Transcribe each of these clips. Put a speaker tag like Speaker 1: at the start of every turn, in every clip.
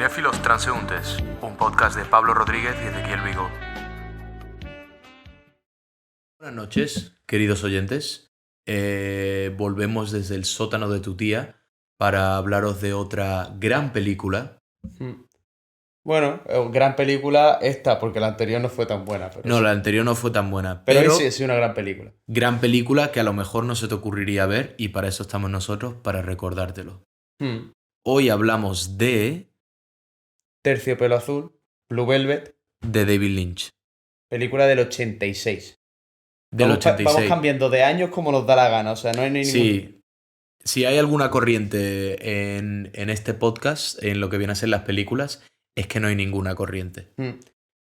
Speaker 1: Cinéfilos Transeúntes, un podcast de Pablo Rodríguez y Ezequiel Vigo. Buenas noches, queridos oyentes. Volvemos desde el sótano de tu tía para hablaros de otra gran película.
Speaker 2: Bueno, gran película esta, porque la anterior no fue tan buena. Pero
Speaker 1: No,
Speaker 2: sí.
Speaker 1: la anterior no fue tan buena,
Speaker 2: Pero
Speaker 1: pero
Speaker 2: hoy sí, una gran película.
Speaker 1: gran película que a lo mejor no se te ocurriría ver y para eso estamos nosotros, para recordártelo. Hoy hablamos de
Speaker 2: Terciopelo azul, Blue Velvet,
Speaker 1: David Lynch.
Speaker 2: película del 86.
Speaker 1: Del 86.
Speaker 2: Vamos cambiando de años como nos da la gana, o sea, no hay ningún...
Speaker 1: Sí, si hay alguna corriente en este podcast, en lo que vienen a ser las películas, es que no hay ninguna corriente.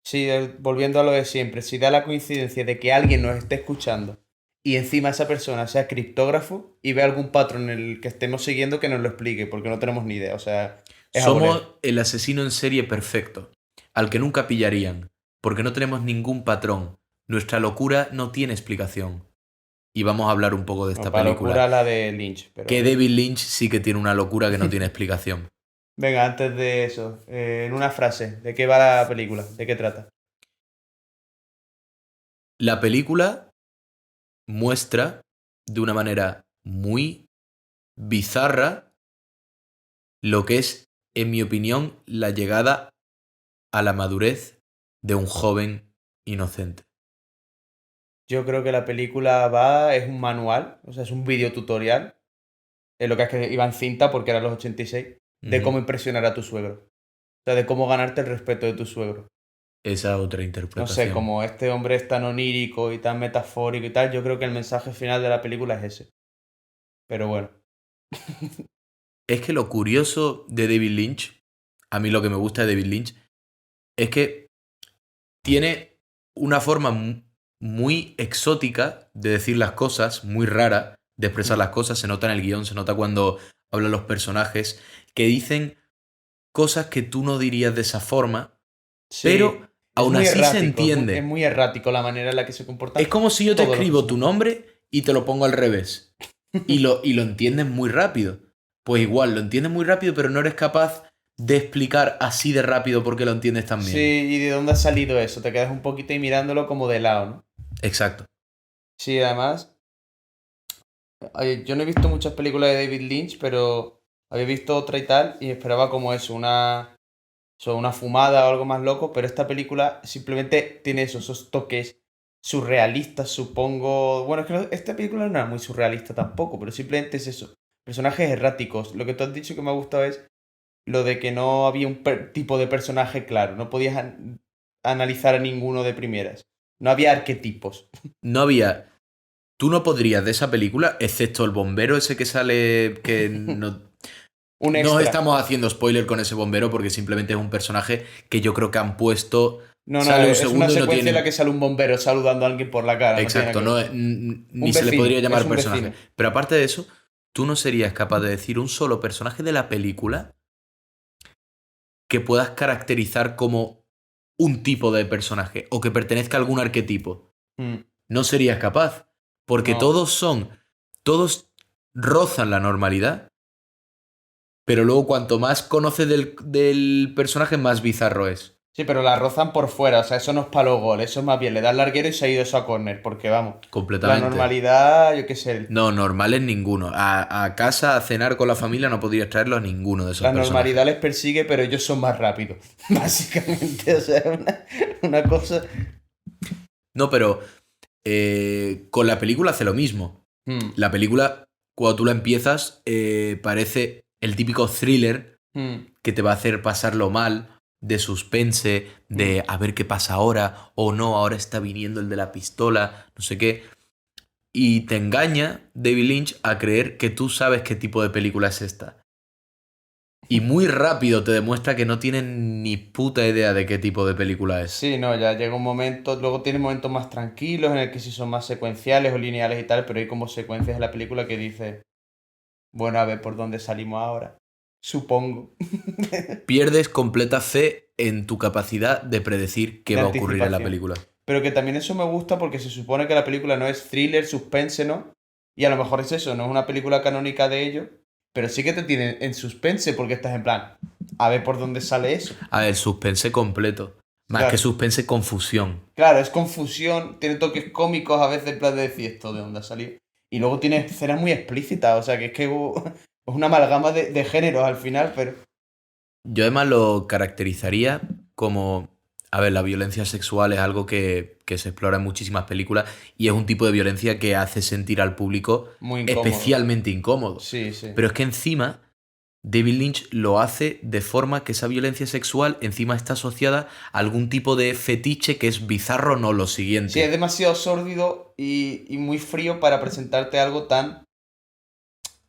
Speaker 2: Sí, volviendo a lo de siempre, si da la coincidencia de que alguien nos esté escuchando y encima esa persona sea criptógrafo y ve algún patrón en el que estemos siguiendo, que nos lo explique, porque no tenemos ni idea, o sea...
Speaker 1: Somos el asesino en serie perfecto, al que nunca pillarían, porque no tenemos ningún patrón. Nuestra locura no tiene explicación. Y vamos a hablar un poco de esta película.
Speaker 2: Locura la de Lynch. Pero...
Speaker 1: Que David Lynch sí que tiene una locura que no tiene explicación.
Speaker 2: Venga, antes de eso, en una frase, ¿de qué va la película? ¿De qué trata?
Speaker 1: La película muestra de una manera muy bizarra lo que es, en mi opinión, la llegada a la madurez de un joven inocente.
Speaker 2: Yo creo que la película es un manual, o sea, es un videotutorial, lo que es que iba en cinta porque eran los 86, de cómo impresionar a tu suegro. O sea, de cómo ganarte el respeto de tu suegro.
Speaker 1: Esa otra
Speaker 2: No
Speaker 1: interpretación.
Speaker 2: sé, como este hombre es tan onírico y tan metafórico y tal, yo creo que el mensaje final de la película es ese. Pero bueno.
Speaker 1: Es que lo curioso de David Lynch, a mí lo que me gusta de David Lynch, es que tiene una forma muy exótica de decir las cosas, muy rara de expresar las cosas. Se nota en el guión, se nota cuando hablan los personajes, que dicen cosas que tú no dirías de esa forma, sí, pero aún así se entiende.
Speaker 2: Es muy errático la manera en la que se comporta.
Speaker 1: Es como si yo te escribo tu nombre y te lo pongo al revés. Y lo entiendes muy rápido. Pues igual, lo entiendes muy rápido, pero no eres capaz de explicar así de rápido por qué lo entiendes tan bien.
Speaker 2: Sí, ¿y de dónde ha salido eso? Te quedas un poquito ahí mirándolo como de lado, ¿no?
Speaker 1: Exacto.
Speaker 2: Sí, además, yo no he visto muchas películas de David Lynch, pero había visto otra y tal, y esperaba como eso, una fumada o algo más loco, pero esta película simplemente tiene esos toques surrealistas, supongo. Bueno, es que esta película no era muy surrealista tampoco, pero simplemente es eso. Personajes erráticos. Lo que tú has dicho que me ha gustado es lo de que no había un tipo de personaje claro. No podías analizar a ninguno de primeras. No había arquetipos.
Speaker 1: No había... Tú no podrías de esa película, excepto el bombero ese que sale... que no... No estamos haciendo spoiler con ese bombero porque simplemente es un personaje que yo creo que han puesto...
Speaker 2: No, es una secuencia en la que sale un bombero saludando a alguien por la cara.
Speaker 1: Exacto, ni se le podría llamar personaje. Pero aparte de eso, tú no serías capaz de decir un solo personaje de la película que puedas caracterizar como un tipo de personaje o que pertenezca a algún arquetipo. No serías capaz, porque todos rozan la normalidad, pero luego cuanto más conoces del personaje, más bizarro es.
Speaker 2: Sí, pero la rozan por fuera, o sea, eso no es palo gol, eso es más bien le da el larguero y se ha ido eso a córner, porque vamos,
Speaker 1: completamente.
Speaker 2: La normalidad, yo qué sé.
Speaker 1: No, normal es ninguno. A casa, a cenar con la familia, no podrías traerlo a ninguno de esos personajes.
Speaker 2: La normalidad les persigue, pero ellos son más rápidos, básicamente, o sea, una cosa...
Speaker 1: No, pero con la película hace lo mismo. La película, cuando tú la empiezas, parece el típico thriller que te va a hacer pasarlo mal, de suspense, de a ver qué pasa ahora, o no, ahora está viniendo el de la pistola, no sé qué. Y te engaña David Lynch a creer que tú sabes qué tipo de película es esta. Y muy rápido te demuestra que no tienen ni puta idea de qué tipo de película es.
Speaker 2: Sí, no, ya llega un momento, luego tiene momentos más tranquilos en el que sí son más secuenciales o lineales y tal, pero hay como secuencias de la película que dice, bueno, a ver por dónde salimos ahora. Supongo.
Speaker 1: Pierdes completa fe en tu capacidad de predecir qué va a ocurrir en la película.
Speaker 2: Pero que también eso me gusta porque se supone que la película no es thriller, suspense, ¿no? Y a lo mejor es eso, no es una película canónica de ello, pero sí que te tiene en suspense porque estás en plan, a ver por dónde sale eso.
Speaker 1: A ver, suspense completo. Más
Speaker 2: Claro.
Speaker 1: que suspense, confusión.
Speaker 2: Claro, es confusión, tiene toques cómicos a veces en plan de decir esto de dónde ha salido. Y luego tiene escenas muy explícitas, o sea que es que es una amalgama de géneros al final, pero...
Speaker 1: Yo además lo caracterizaría como... A ver, la violencia sexual es algo que se explora en muchísimas películas y es un tipo de violencia que hace sentir al público
Speaker 2: Muy incómodo.
Speaker 1: especialmente incómodo.
Speaker 2: Sí, sí.
Speaker 1: Pero es que encima David Lynch lo hace de forma que esa violencia sexual encima está asociada a algún tipo de fetiche que es bizarro, no lo siguiente.
Speaker 2: Sí, es demasiado sórdido y muy frío para presentarte algo tan...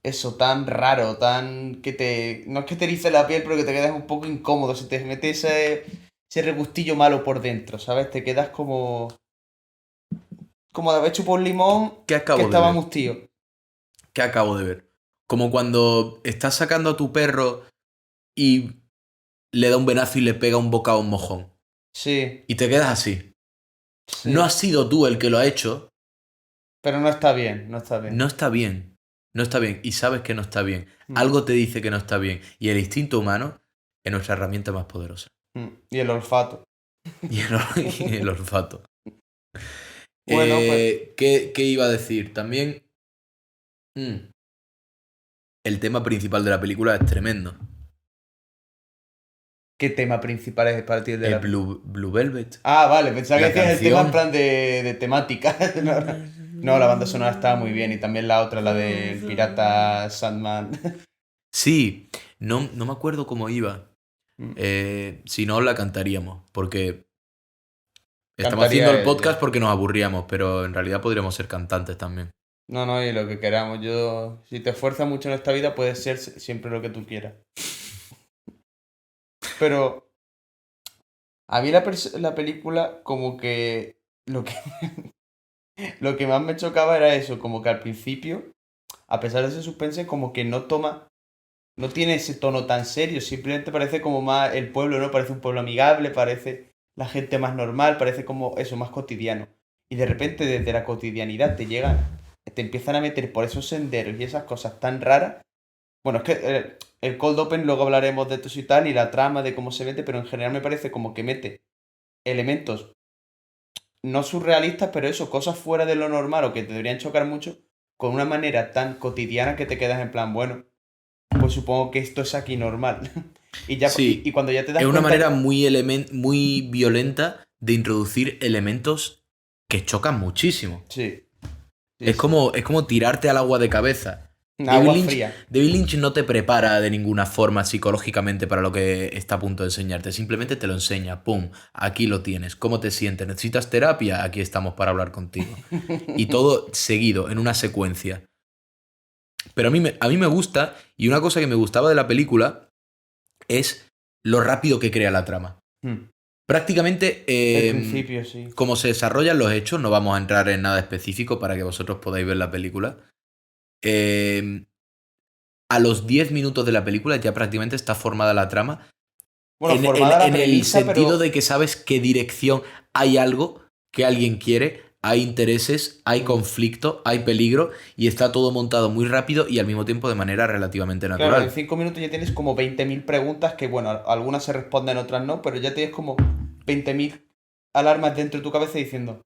Speaker 2: Eso, tan raro, tan... que te... No es que te erice la piel, pero que te quedas un poco incómodo. Se te mete ese regustillo malo por dentro, ¿sabes? Te quedas como... Como de haber chupado un limón
Speaker 1: ¿Qué acabo
Speaker 2: que
Speaker 1: de
Speaker 2: estaba
Speaker 1: ver?
Speaker 2: mustío.
Speaker 1: ¿Qué acabo de ver? Como cuando estás sacando a tu perro y le da un venazo y le pega un bocado a un mojón.
Speaker 2: Sí,
Speaker 1: Y te quedas así.
Speaker 2: sí.
Speaker 1: No has sido tú el que lo ha hecho.
Speaker 2: Pero no está bien, no está bien.
Speaker 1: No está bien. No está bien. Y sabes que no está bien.
Speaker 2: Mm.
Speaker 1: Algo te dice que no está bien. Y el instinto humano es nuestra herramienta más poderosa.
Speaker 2: Y el olfato.
Speaker 1: Y el olfato.
Speaker 2: Bueno, pues...
Speaker 1: ¿Qué iba a decir? También el tema principal de la película es tremendo.
Speaker 2: ¿Qué tema principal es para ti de
Speaker 1: El
Speaker 2: la...
Speaker 1: Blue Velvet.
Speaker 2: Ah, vale, pensaba que
Speaker 1: La
Speaker 2: decías el tema en
Speaker 1: canción.
Speaker 2: plan de temática. No, no, la banda sonora estaba muy bien. Y también la otra, la del pirata Sandman.
Speaker 1: Sí, no me acuerdo cómo iba. Si no, la cantaríamos. Porque estamos haciendo el
Speaker 2: Cantaría
Speaker 1: podcast
Speaker 2: ella.
Speaker 1: porque nos aburríamos, pero en realidad podríamos ser cantantes también.
Speaker 2: No, no, y lo que queramos. Yo, si te esfuerzas mucho en esta vida, puedes ser siempre lo que tú quieras. Pero a mí la película, como que lo que, lo que más me chocaba era eso, como que al principio, a pesar de ese suspense, como que no tiene ese tono tan serio, simplemente parece como más el pueblo, ¿no? Parece un pueblo amigable, parece la gente más normal, parece como eso, más cotidiano. Y de repente desde la cotidianidad te empiezan a meter por esos senderos y esas cosas tan raras. Bueno, es que el Cold Open luego hablaremos de todo y tal y la trama de cómo se mete, pero en general me parece como que mete elementos no surrealistas, pero eso, cosas fuera de lo normal o que te deberían chocar mucho, con una manera tan cotidiana que te quedas en plan, bueno, pues supongo que esto es aquí normal. Y ya
Speaker 1: Sí,
Speaker 2: y cuando ya te das
Speaker 1: es una
Speaker 2: cuenta...
Speaker 1: manera muy violenta de introducir elementos que chocan muchísimo.
Speaker 2: Sí, sí,
Speaker 1: Es
Speaker 2: sí.
Speaker 1: como tirarte al agua de cabeza.
Speaker 2: Agua fría.
Speaker 1: David Lynch no te prepara de ninguna forma psicológicamente para lo que está a punto de enseñarte. Simplemente te lo enseña. ¡Pum! Aquí lo tienes. ¿Cómo te sientes? ¿Necesitas terapia? Aquí estamos para hablar contigo. Y todo seguido, en una secuencia. Pero a mí me gusta, y una cosa que me gustaba de la película es lo rápido que crea la trama. Prácticamente,
Speaker 2: El principio, sí.
Speaker 1: como se desarrollan los hechos, no vamos a entrar en nada específico para que vosotros podáis ver la película. A los 10 minutos de la película ya prácticamente está formada la trama.
Speaker 2: Bueno,
Speaker 1: En,
Speaker 2: formada la
Speaker 1: en el
Speaker 2: premisa,
Speaker 1: sentido
Speaker 2: pero...
Speaker 1: de que sabes qué dirección hay algo que alguien quiere, hay intereses, hay conflicto, hay peligro y está todo montado muy rápido y al mismo tiempo de manera relativamente
Speaker 2: Claro, en
Speaker 1: natural.
Speaker 2: 5 minutos ya tienes como 20.000 preguntas que, bueno, algunas se responden, otras no, pero ya tienes como 20.000 alarmas dentro de tu cabeza diciendo,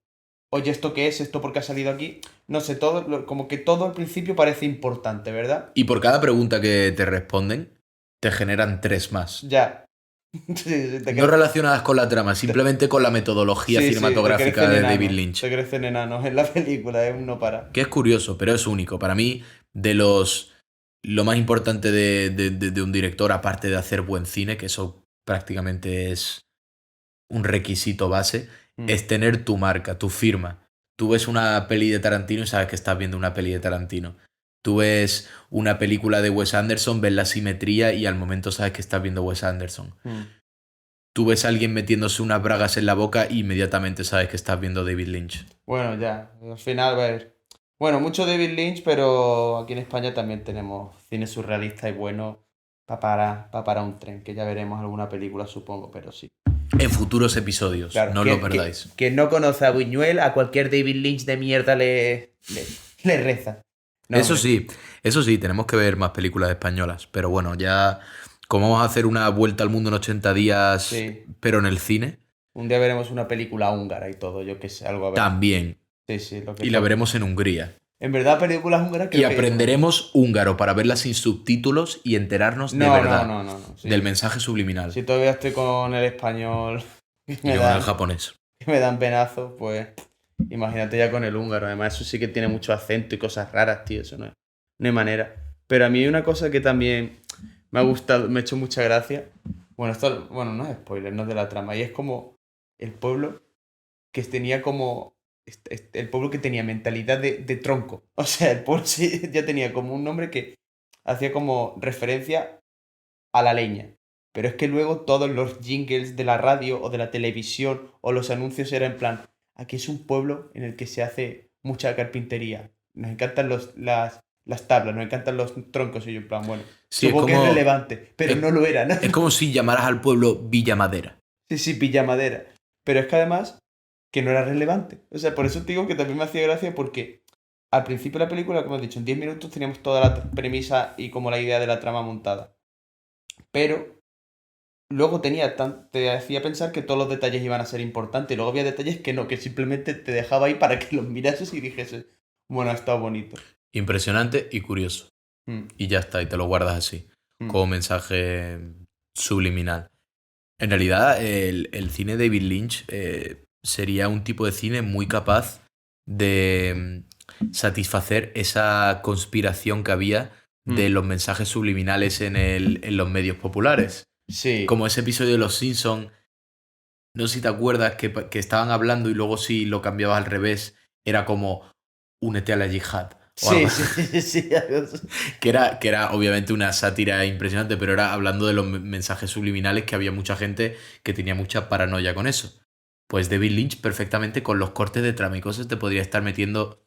Speaker 2: oye, ¿esto qué es? ¿Esto por qué ha salido aquí? No sé, todo, como que todo al principio parece importante, ¿verdad?
Speaker 1: Y por cada pregunta que te responden, te generan 3 más.
Speaker 2: Ya. Sí, sí,
Speaker 1: No relacionadas con la trama, simplemente con la metodología
Speaker 2: sí,
Speaker 1: cinematográfica
Speaker 2: te crecen
Speaker 1: de
Speaker 2: enanos,
Speaker 1: David Lynch.
Speaker 2: te crecen enanos en la película, es un no para.
Speaker 1: Que es curioso, pero es único. Para mí, lo más importante de un director, aparte de hacer buen cine, que eso prácticamente es un requisito base, es tener tu marca, tu firma. Tú ves una peli de Tarantino y sabes que estás viendo una peli de Tarantino. Tú ves una película de Wes Anderson, ves la simetría y al momento sabes que estás viendo Wes Anderson. Tú ves a alguien metiéndose unas bragas en la boca e inmediatamente sabes que estás viendo David Lynch.
Speaker 2: Bueno, ya, al final, a ver. Bueno, mucho David Lynch, pero aquí en España también tenemos cine surrealista y bueno para parar un tren, que ya veremos alguna película, supongo, pero sí.
Speaker 1: En futuros episodios,
Speaker 2: Claro,
Speaker 1: no os lo perdáis.
Speaker 2: quien no conoce a Buñuel, a cualquier David Lynch de mierda le reza. No,
Speaker 1: Eso
Speaker 2: hombre,
Speaker 1: sí, tenemos que ver más películas españolas. Pero bueno, ya como vamos a hacer una vuelta al mundo en 80 días,
Speaker 2: sí.
Speaker 1: pero en el cine,
Speaker 2: Un día veremos una película húngara y todo, yo qué sé, algo a ver.
Speaker 1: también.
Speaker 2: Sí, sí, lo que
Speaker 1: Y la
Speaker 2: toque.
Speaker 1: veremos en Hungría.
Speaker 2: En verdad, películas húngaras
Speaker 1: Y
Speaker 2: creo que he visto bastante.
Speaker 1: aprenderemos húngaro para verla sin subtítulos y enterarnos de
Speaker 2: No, no,
Speaker 1: verdad
Speaker 2: no, no, no.
Speaker 1: del
Speaker 2: Sí.
Speaker 1: mensaje subliminal.
Speaker 2: Si todavía estoy con el español que
Speaker 1: Y
Speaker 2: me
Speaker 1: yo con el
Speaker 2: dan,
Speaker 1: japonés.
Speaker 2: que me dan penazos, pues imagínate ya con el húngaro. Además, eso sí que tiene mucho acento y cosas raras, tío. Eso no hay manera. Pero a mí hay una cosa que también me ha gustado, me ha hecho mucha gracia. Bueno, esto, bueno, no es spoiler, no es de la trama. Y es como el pueblo que tenía como. El pueblo que tenía mentalidad de tronco. O sea, el pueblo sí ya tenía como un nombre que hacía como referencia a la leña. Pero es que luego todos los jingles de la radio o de la televisión o los anuncios eran en plan, aquí es un pueblo en el que se hace mucha carpintería. Nos encantan las tablas, nos encantan los troncos. Y yo en plan, bueno,
Speaker 1: Sí,
Speaker 2: supongo que es relevante, pero
Speaker 1: es,
Speaker 2: no lo era, ¿no?
Speaker 1: es como si llamaras al pueblo Villa Madera.
Speaker 2: Sí, sí, pilla madera. Pero es que además que no era relevante. O sea, por eso te digo que también me hacía gracia porque al principio de la película, como he dicho, en 10 minutos teníamos toda la premisa y como la idea de la trama montada. Pero luego te hacía pensar que todos los detalles iban a ser importantes y luego había detalles que no, que simplemente te dejaba ahí para que los mirases y dijese, bueno, ha estado bonito.
Speaker 1: Impresionante y curioso.
Speaker 2: Mm,
Speaker 1: Y ya está, y te lo guardas así,
Speaker 2: mm,
Speaker 1: como mensaje subliminal. En realidad, el cine de David Lynch sería un tipo de cine muy capaz de satisfacer esa conspiración que había de
Speaker 2: mm.
Speaker 1: los mensajes subliminales en los medios populares.
Speaker 2: Sí,
Speaker 1: Como ese episodio de Los Simpson, no sé si te acuerdas que estaban hablando y luego si lo cambiabas al revés, era como únete a la yihad o algo
Speaker 2: sí, sí, sí, algo así.
Speaker 1: que era obviamente una sátira impresionante, pero era hablando de los mensajes subliminales que había mucha gente que tenía mucha paranoia con eso. Pues David Lynch perfectamente con los cortes de trama y cosas te podría estar metiendo,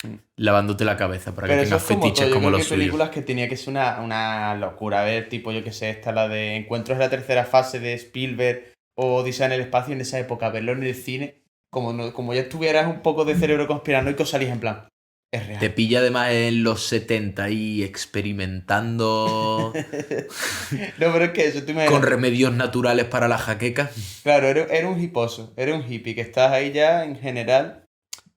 Speaker 2: Mm.
Speaker 1: lavándote la cabeza para que
Speaker 2: Pero eso
Speaker 1: tengas
Speaker 2: es como todo.
Speaker 1: fetiches
Speaker 2: Yo
Speaker 1: como
Speaker 2: creo que
Speaker 1: los
Speaker 2: hay
Speaker 1: suyos.
Speaker 2: películas que tenía que ser una locura. A ver, tipo, yo que sé, esta la de Encuentros en la tercera fase de Spielberg o Odisea en el espacio en esa época, verlo en el cine, como, como ya estuvieras un poco de cerebro conspiranoico, salís en plan, es
Speaker 1: Te
Speaker 2: real.
Speaker 1: pilla además en los 70 y experimentando
Speaker 2: No, pero es que eso, tú
Speaker 1: con
Speaker 2: imagínate.
Speaker 1: remedios naturales para la jaqueca
Speaker 2: Claro, era un hiposo, era un hippie que estás ahí ya en general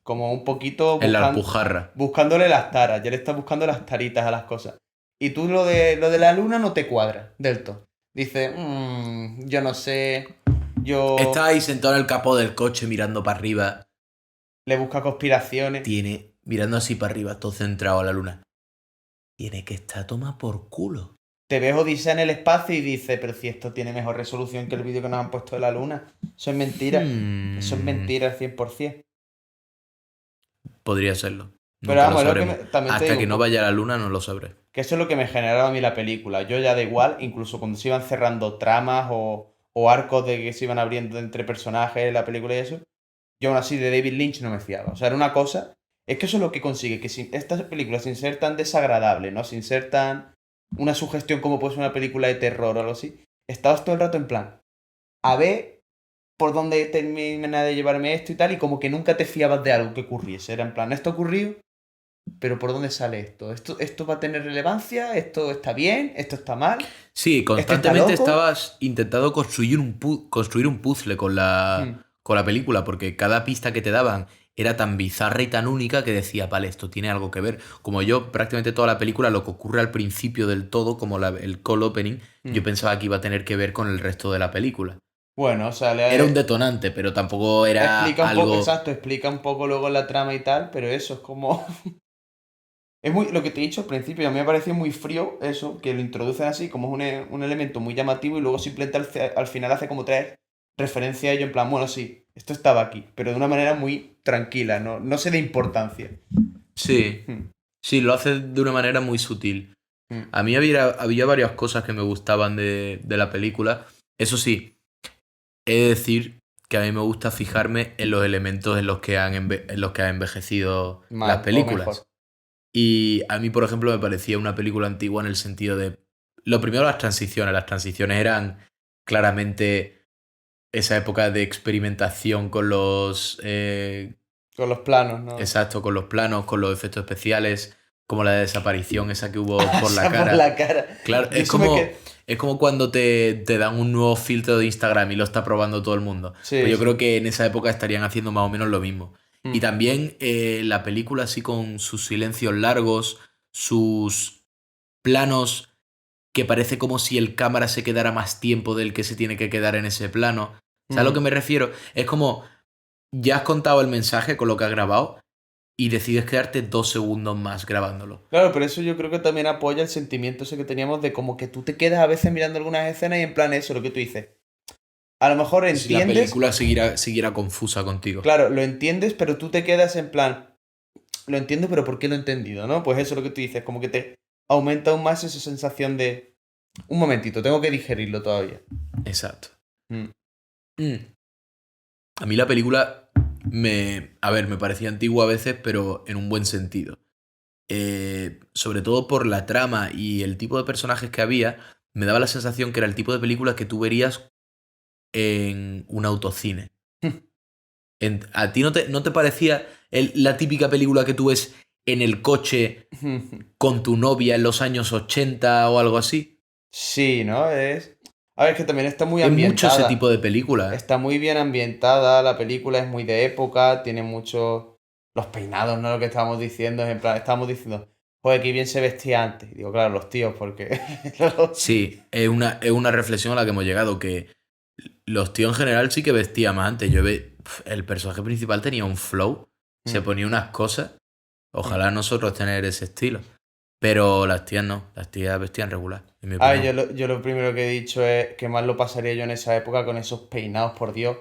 Speaker 2: como un poquito
Speaker 1: en la Alpujarra.
Speaker 2: buscándole las taras, ya le estás buscando las taritas a las cosas. Y tú lo de la luna no te cuadra del todo. Dices, yo no sé,
Speaker 1: Está
Speaker 2: yo
Speaker 1: ahí sentado en el capó del coche mirando para arriba.
Speaker 2: le busca conspiraciones.
Speaker 1: Mirando así para arriba, todo centrado a la luna. Tiene que estar toma por culo.
Speaker 2: Te ves Odisea en el espacio y dices, pero si esto tiene mejor resolución que el vídeo que nos han puesto de la luna. Eso es mentira. Eso es
Speaker 1: Hmm,
Speaker 2: mentira al 100%.
Speaker 1: podría serlo.
Speaker 2: Pero
Speaker 1: Nunca lo
Speaker 2: vamos,
Speaker 1: sabremos.
Speaker 2: también te
Speaker 1: Hasta
Speaker 2: digo
Speaker 1: que
Speaker 2: un
Speaker 1: no
Speaker 2: poco.
Speaker 1: vaya a la luna no lo sabré.
Speaker 2: Que eso es lo que me generaba a mí la película. Yo ya da igual, incluso cuando se iban cerrando tramas o arcos de que se iban abriendo entre personajes, la película y eso, yo aún así de David Lynch no me fiaba. O sea, era una cosa. Es que eso es lo que consigue, que sin, esta película, sin ser tan desagradable, ¿no? Sin ser tan una sugestión como puede ser una película de terror o algo así, estabas todo el rato en plan, a ver por dónde termina de llevarme esto y tal, y como que nunca te fiabas de algo que ocurriese. Era en plan, esto ocurrió, pero ¿por dónde sale esto? ¿Esto va a tener relevancia? ¿Esto está bien? ¿Esto está mal?
Speaker 1: Sí,
Speaker 2: ¿Este está
Speaker 1: constantemente
Speaker 2: loco?
Speaker 1: estabas intentando construir un puzzle con
Speaker 2: Hmm.
Speaker 1: la película, porque cada pista que te daban era tan bizarra y tan única que decía, vale, esto tiene algo que ver. Como yo, prácticamente toda la película, lo que ocurre al principio del todo, como el cold opening, yo
Speaker 2: Hmm.
Speaker 1: pensaba que iba a tener que ver con el resto de la película.
Speaker 2: Bueno, o sea,
Speaker 1: Era un detonante, pero tampoco era
Speaker 2: explica un poco,
Speaker 1: algo.
Speaker 2: exacto, explica un poco luego la trama y tal, pero eso es como... Es muy, lo que te he dicho al principio, a mí me pareció muy frío eso, que lo introducen así, como es un elemento muy llamativo y luego simplemente al final hace como tres referencias a ello en plan, bueno, sí, esto estaba aquí, pero de una manera muy tranquila, no se da importancia.
Speaker 1: Sí,
Speaker 2: Hmm,
Speaker 1: sí, lo hace de una manera muy sutil.
Speaker 2: hmm.
Speaker 1: A mí había varias cosas que me gustaban de la película. Eso sí, he de decir que a mí me gusta fijarme en los elementos en los que han envejecido las
Speaker 2: Mal o mejor.
Speaker 1: películas. Y a mí, por ejemplo, me parecía una película antigua en el sentido de... Lo primero, las transiciones. Las transiciones eran claramente esa época de experimentación con los...
Speaker 2: Con los planos, ¿no?
Speaker 1: exacto, con los planos, con los efectos especiales. Como la desaparición esa que hubo por la
Speaker 2: Esa
Speaker 1: cara.
Speaker 2: por la cara.
Speaker 1: Claro,
Speaker 2: Yo
Speaker 1: es
Speaker 2: eso me
Speaker 1: como,
Speaker 2: quedé-
Speaker 1: es como cuando te dan un nuevo filtro de Instagram y lo está probando todo el mundo. Pues
Speaker 2: Sí,
Speaker 1: yo creo
Speaker 2: sí.
Speaker 1: que en esa época estarían haciendo más o menos lo mismo. Y
Speaker 2: Mm.
Speaker 1: también la película así con sus silencios largos, sus planos que parece como si el cámara se quedara más tiempo del que se tiene que quedar en ese plano. ¿Sabes a lo que
Speaker 2: Mm.
Speaker 1: me refiero? Es como, ya has contado el mensaje con lo que has grabado y decides quedarte 2 segundos más grabándolo.
Speaker 2: Claro, pero eso yo creo que también apoya el sentimiento ese que teníamos de como que tú te quedas a veces mirando algunas escenas y en plan eso, lo que tú dices. A lo mejor
Speaker 1: Si la
Speaker 2: entiendes,
Speaker 1: película siguiera confusa contigo.
Speaker 2: claro, lo entiendes, pero tú te quedas en plan, lo entiendo, pero ¿por qué lo he entendido, no? Pues eso es lo que tú dices, como que te aumenta aún más esa sensación de, un momentito, tengo que digerirlo todavía.
Speaker 1: Exacto.
Speaker 2: Mm.
Speaker 1: Mm. A mí la película a ver, me parecía antigua a veces, pero en un buen sentido. Sobre todo por la trama y el tipo de personajes que había, me daba la sensación que era el tipo de película que tú verías en un autocine. ¿A ti no te parecía la típica película que tú ves en el coche con tu novia en los años 80 o algo así?
Speaker 2: Sí, ¿no? Es... A ver, es que también está muy
Speaker 1: Es mucho ese tipo
Speaker 2: ambientada.
Speaker 1: de película, ¿eh?
Speaker 2: Está muy bien ambientada, la película es muy de época, tiene muchos... Los peinados, ¿no? Lo que estábamos diciendo, es en plan, estábamos diciendo, joder, qué bien se vestía antes. Y digo, claro, los tíos, porque...
Speaker 1: Sí, es una reflexión a la que hemos llegado, que los tíos en general sí que vestían más antes. El personaje principal tenía un flow, se
Speaker 2: Mm,
Speaker 1: ponía unas cosas.
Speaker 2: mm.
Speaker 1: Ojalá nosotros tener ese estilo. Pero las tías no, las tías vestían regular, en mi
Speaker 2: A ver,
Speaker 1: opinión.
Speaker 2: yo lo primero que he dicho es que más lo pasaría yo en esa época con esos peinados, por Dios.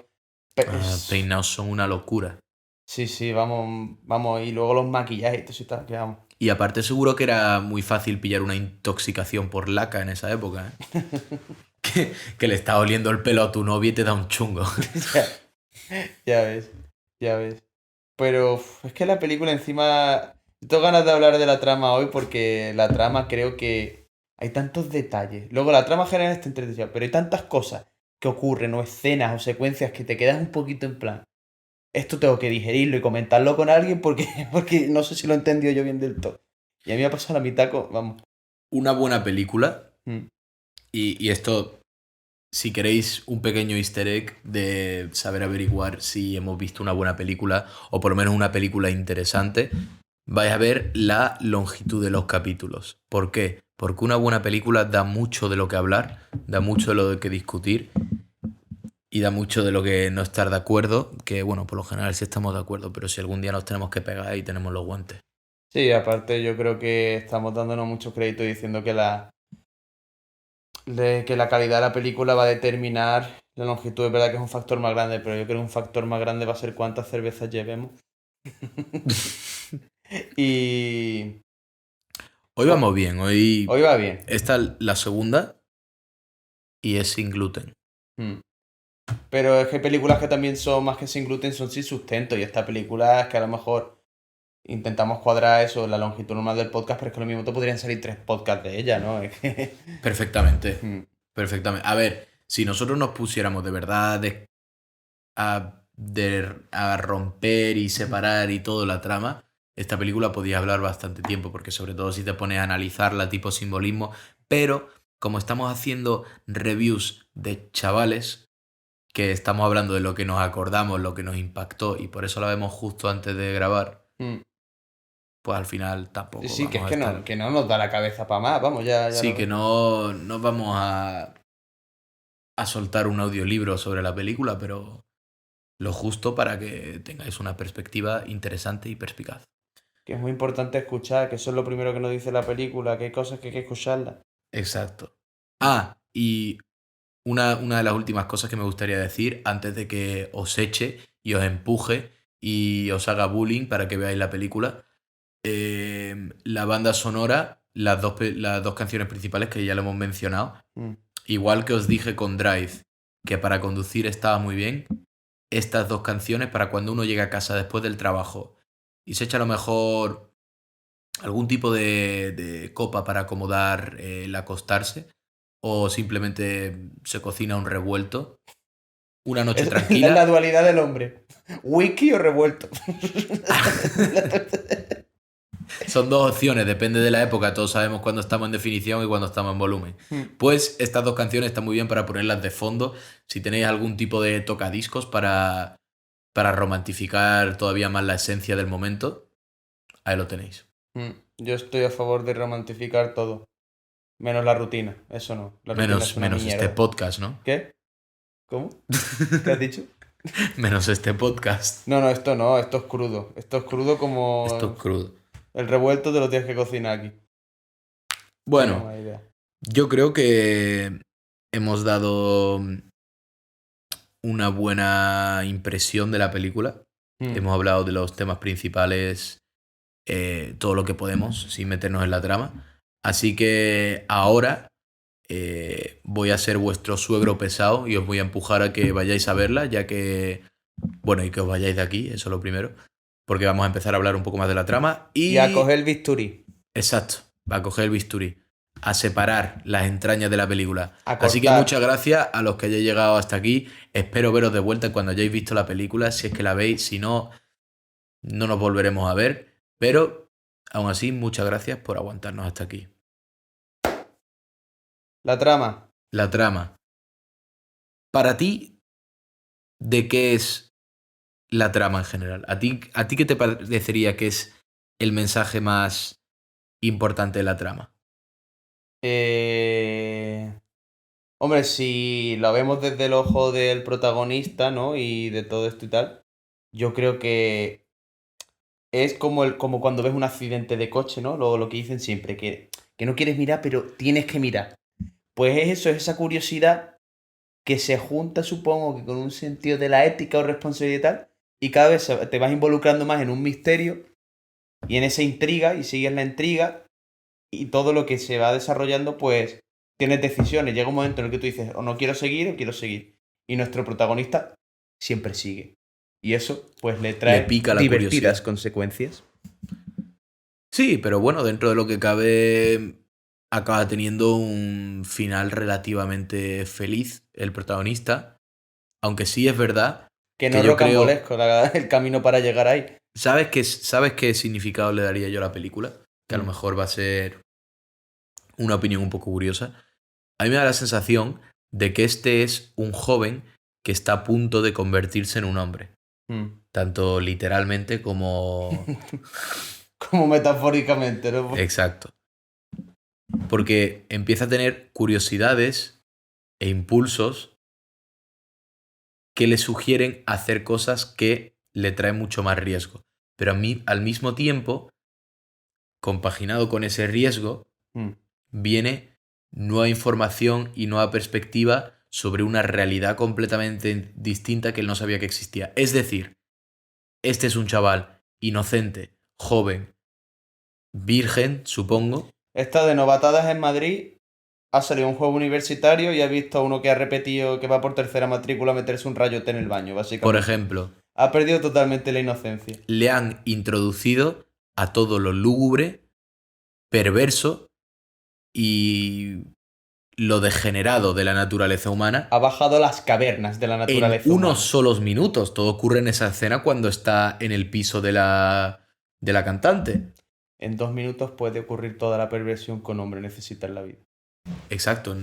Speaker 1: Peinados son una locura.
Speaker 2: Sí, sí, vamos, vamos, y luego los maquillajes y todo eso y tal, que vamos.
Speaker 1: Y aparte seguro que era muy fácil pillar una intoxicación por laca en esa época, ¿eh? Que le está oliendo el pelo a tu novia y te da un chungo.
Speaker 2: Ya, ya ves, ya ves. Pero es que la película encima... Tengo ganas de hablar de la trama hoy porque la trama creo que hay tantos detalles. Luego la trama general está entretenida, pero hay tantas cosas que ocurren o escenas o secuencias que te quedas un poquito en plan. Esto tengo que digerirlo y comentarlo con alguien porque, porque no sé si lo he entendido yo bien del todo. Y a mí me ha pasado la mitad con... Vamos.
Speaker 1: Una buena película,
Speaker 2: Mm,
Speaker 1: y esto, si queréis un pequeño easter egg de saber averiguar si hemos visto una buena película o por lo menos una película interesante, vais a ver la longitud de los capítulos. ¿Por qué? Porque una buena película da mucho de lo que hablar, da mucho de lo que discutir y da mucho de lo que no estar de acuerdo, que bueno, por lo general sí estamos de acuerdo, pero si algún día nos tenemos que pegar y tenemos los guantes.
Speaker 2: sí, aparte yo creo que estamos dándonos mucho crédito diciendo que que la calidad de la película va a determinar la longitud. Es verdad que es un factor más grande, pero yo creo que un factor más grande va a ser cuántas cervezas llevemos. Y
Speaker 1: Hoy
Speaker 2: pues,
Speaker 1: vamos bien, hoy
Speaker 2: hoy va bien.
Speaker 1: esta es la segunda y es sin gluten.
Speaker 2: Mm. Pero es que hay películas que también son más que sin gluten, son sin sustento. Y esta película es que a lo mejor intentamos cuadrar eso, la longitud normal del podcast, pero es que lo mismo te podrían salir 3 podcasts de ella, ¿no? Es que...
Speaker 1: Perfectamente,
Speaker 2: Mm.
Speaker 1: perfectamente. A ver, si nosotros nos pusiéramos de verdad a romper y separar y todo la trama, esta película podía hablar bastante tiempo, porque sobre todo si te pones a analizarla tipo simbolismo, pero como estamos haciendo reviews de chavales, que estamos hablando de lo que nos acordamos, lo que nos impactó, y por eso la vemos justo antes de grabar,
Speaker 2: Mm.
Speaker 1: pues al final
Speaker 2: Sí,
Speaker 1: tampoco
Speaker 2: sí,
Speaker 1: vamos a estar...
Speaker 2: que no nos da la cabeza para más, vamos, ya
Speaker 1: Sí,
Speaker 2: lo
Speaker 1: que
Speaker 2: ves.
Speaker 1: no vamos a soltar un audiolibro sobre la película, pero lo justo para que tengáis una perspectiva interesante y perspicaz.
Speaker 2: Que es muy importante escuchar, que eso es lo primero que nos dice la película, que hay cosas que hay que escucharlas.
Speaker 1: Exacto. Ah, y una de las últimas cosas que me gustaría decir antes de que os eche y os empuje y os haga bullying para que veáis la película. La banda sonora, las dos canciones principales que ya lo hemos mencionado,
Speaker 2: Mm.
Speaker 1: igual que os dije con Drive, que para conducir estaba muy bien, estas dos canciones para cuando uno llega a casa después del trabajo y se echa a lo mejor algún tipo de copa para acomodar el acostarse o simplemente se cocina un revuelto, una noche
Speaker 2: Es la
Speaker 1: tranquila.
Speaker 2: dualidad del hombre. Wiki o revuelto.
Speaker 1: Son dos opciones, depende de la época. Todos sabemos cuándo estamos en definición y cuándo estamos en volumen.
Speaker 2: Hmm.
Speaker 1: Pues estas dos canciones están muy bien para ponerlas de fondo. Si tenéis algún tipo de tocadiscos para romantificar todavía más la esencia del momento, ahí lo tenéis.
Speaker 2: Yo estoy a favor de romantificar todo. Menos la rutina, eso no. La rutina es una
Speaker 1: Menos
Speaker 2: mierda.
Speaker 1: este podcast, ¿no?
Speaker 2: ¿Qué? ¿Cómo? ¿Qué has dicho?
Speaker 1: Menos este podcast.
Speaker 2: No, esto no, esto es crudo. Esto es crudo como
Speaker 1: Esto es crudo.
Speaker 2: el revuelto te lo tienes que cocinar aquí.
Speaker 1: Bueno,
Speaker 2: No, mala idea.
Speaker 1: yo creo que hemos dado una buena impresión de la película. Hemos hablado de los temas principales, todo lo que podemos, sin meternos en la trama. Así que ahora voy a ser vuestro suegro pesado y os voy a empujar a que vayáis a verla, ya que, bueno, y que os vayáis de aquí, eso es lo primero, porque vamos a empezar a hablar un poco más de la trama.
Speaker 2: Y a coger el bisturí.
Speaker 1: Exacto, a coger el bisturí, a separar las entrañas de la película.
Speaker 2: A
Speaker 1: Así que
Speaker 2: cortar.
Speaker 1: muchas gracias a los que hayáis llegado hasta aquí. Espero veros de vuelta cuando hayáis visto la película, si es que la veis, si no, no nos volveremos a ver. Pero, aún así, muchas gracias por aguantarnos hasta aquí.
Speaker 2: La trama.
Speaker 1: La trama. Para ti, ¿de qué es la trama en general? ¿A ti qué te parecería que es el mensaje más importante de la trama?
Speaker 2: Hombre, si lo vemos desde el ojo del protagonista, ¿no? Y de todo esto y tal, yo creo que es como cuando ves un accidente de coche, ¿no? Lo que dicen siempre, que no quieres mirar, pero tienes que mirar. Pues es eso, es esa curiosidad que se junta, supongo, que con un sentido de la ética o responsabilidad y tal, y cada vez te vas involucrando más en un misterio y en esa intriga, y sigues la intriga, y todo lo que se va desarrollando, pues tienes decisiones. Llega un momento en el que tú dices, o no quiero seguir o quiero seguir. Y nuestro protagonista siempre sigue. Y eso, pues le trae
Speaker 1: pica la
Speaker 2: divertidas
Speaker 1: curiosidad.
Speaker 2: consecuencias.
Speaker 1: Sí, pero bueno, dentro de lo que cabe, acaba teniendo un final relativamente feliz el protagonista. Aunque sí es verdad
Speaker 2: Que no
Speaker 1: yo creo...
Speaker 2: rocambolesco el camino para llegar ahí.
Speaker 1: ¿Sabes qué significado le daría yo a la película? Que a lo mejor va a ser una opinión un poco curiosa. A mí me da la sensación de que este es un joven que está a punto de convertirse en un hombre. Tanto literalmente como...
Speaker 2: Como metafóricamente, ¿no?
Speaker 1: Exacto. Porque empieza a tener curiosidades e impulsos que le sugieren hacer cosas que le traen mucho más riesgo. Pero a mí, al mismo tiempo, compaginado con ese riesgo, viene nueva información y nueva perspectiva sobre una realidad completamente distinta que él no sabía que existía. Es decir, este es un chaval inocente, joven, virgen, supongo.
Speaker 2: Está de novatadas en Madrid, ha salido un juego universitario y ha visto a uno que ha repetido que va por tercera matrícula a meterse un rayote en el baño, básicamente.
Speaker 1: Por ejemplo,
Speaker 2: ha perdido totalmente la inocencia.
Speaker 1: Le han introducido a todo lo lúgubre, perverso y lo degenerado de la naturaleza humana.
Speaker 2: Ha bajado las cavernas de la naturaleza
Speaker 1: en
Speaker 2: humana.
Speaker 1: unos solos minutos. Todo ocurre en esa escena cuando está en el piso de la cantante.
Speaker 2: En 2 minutos puede ocurrir toda la perversión que un hombre necesita en la vida.
Speaker 1: Exacto.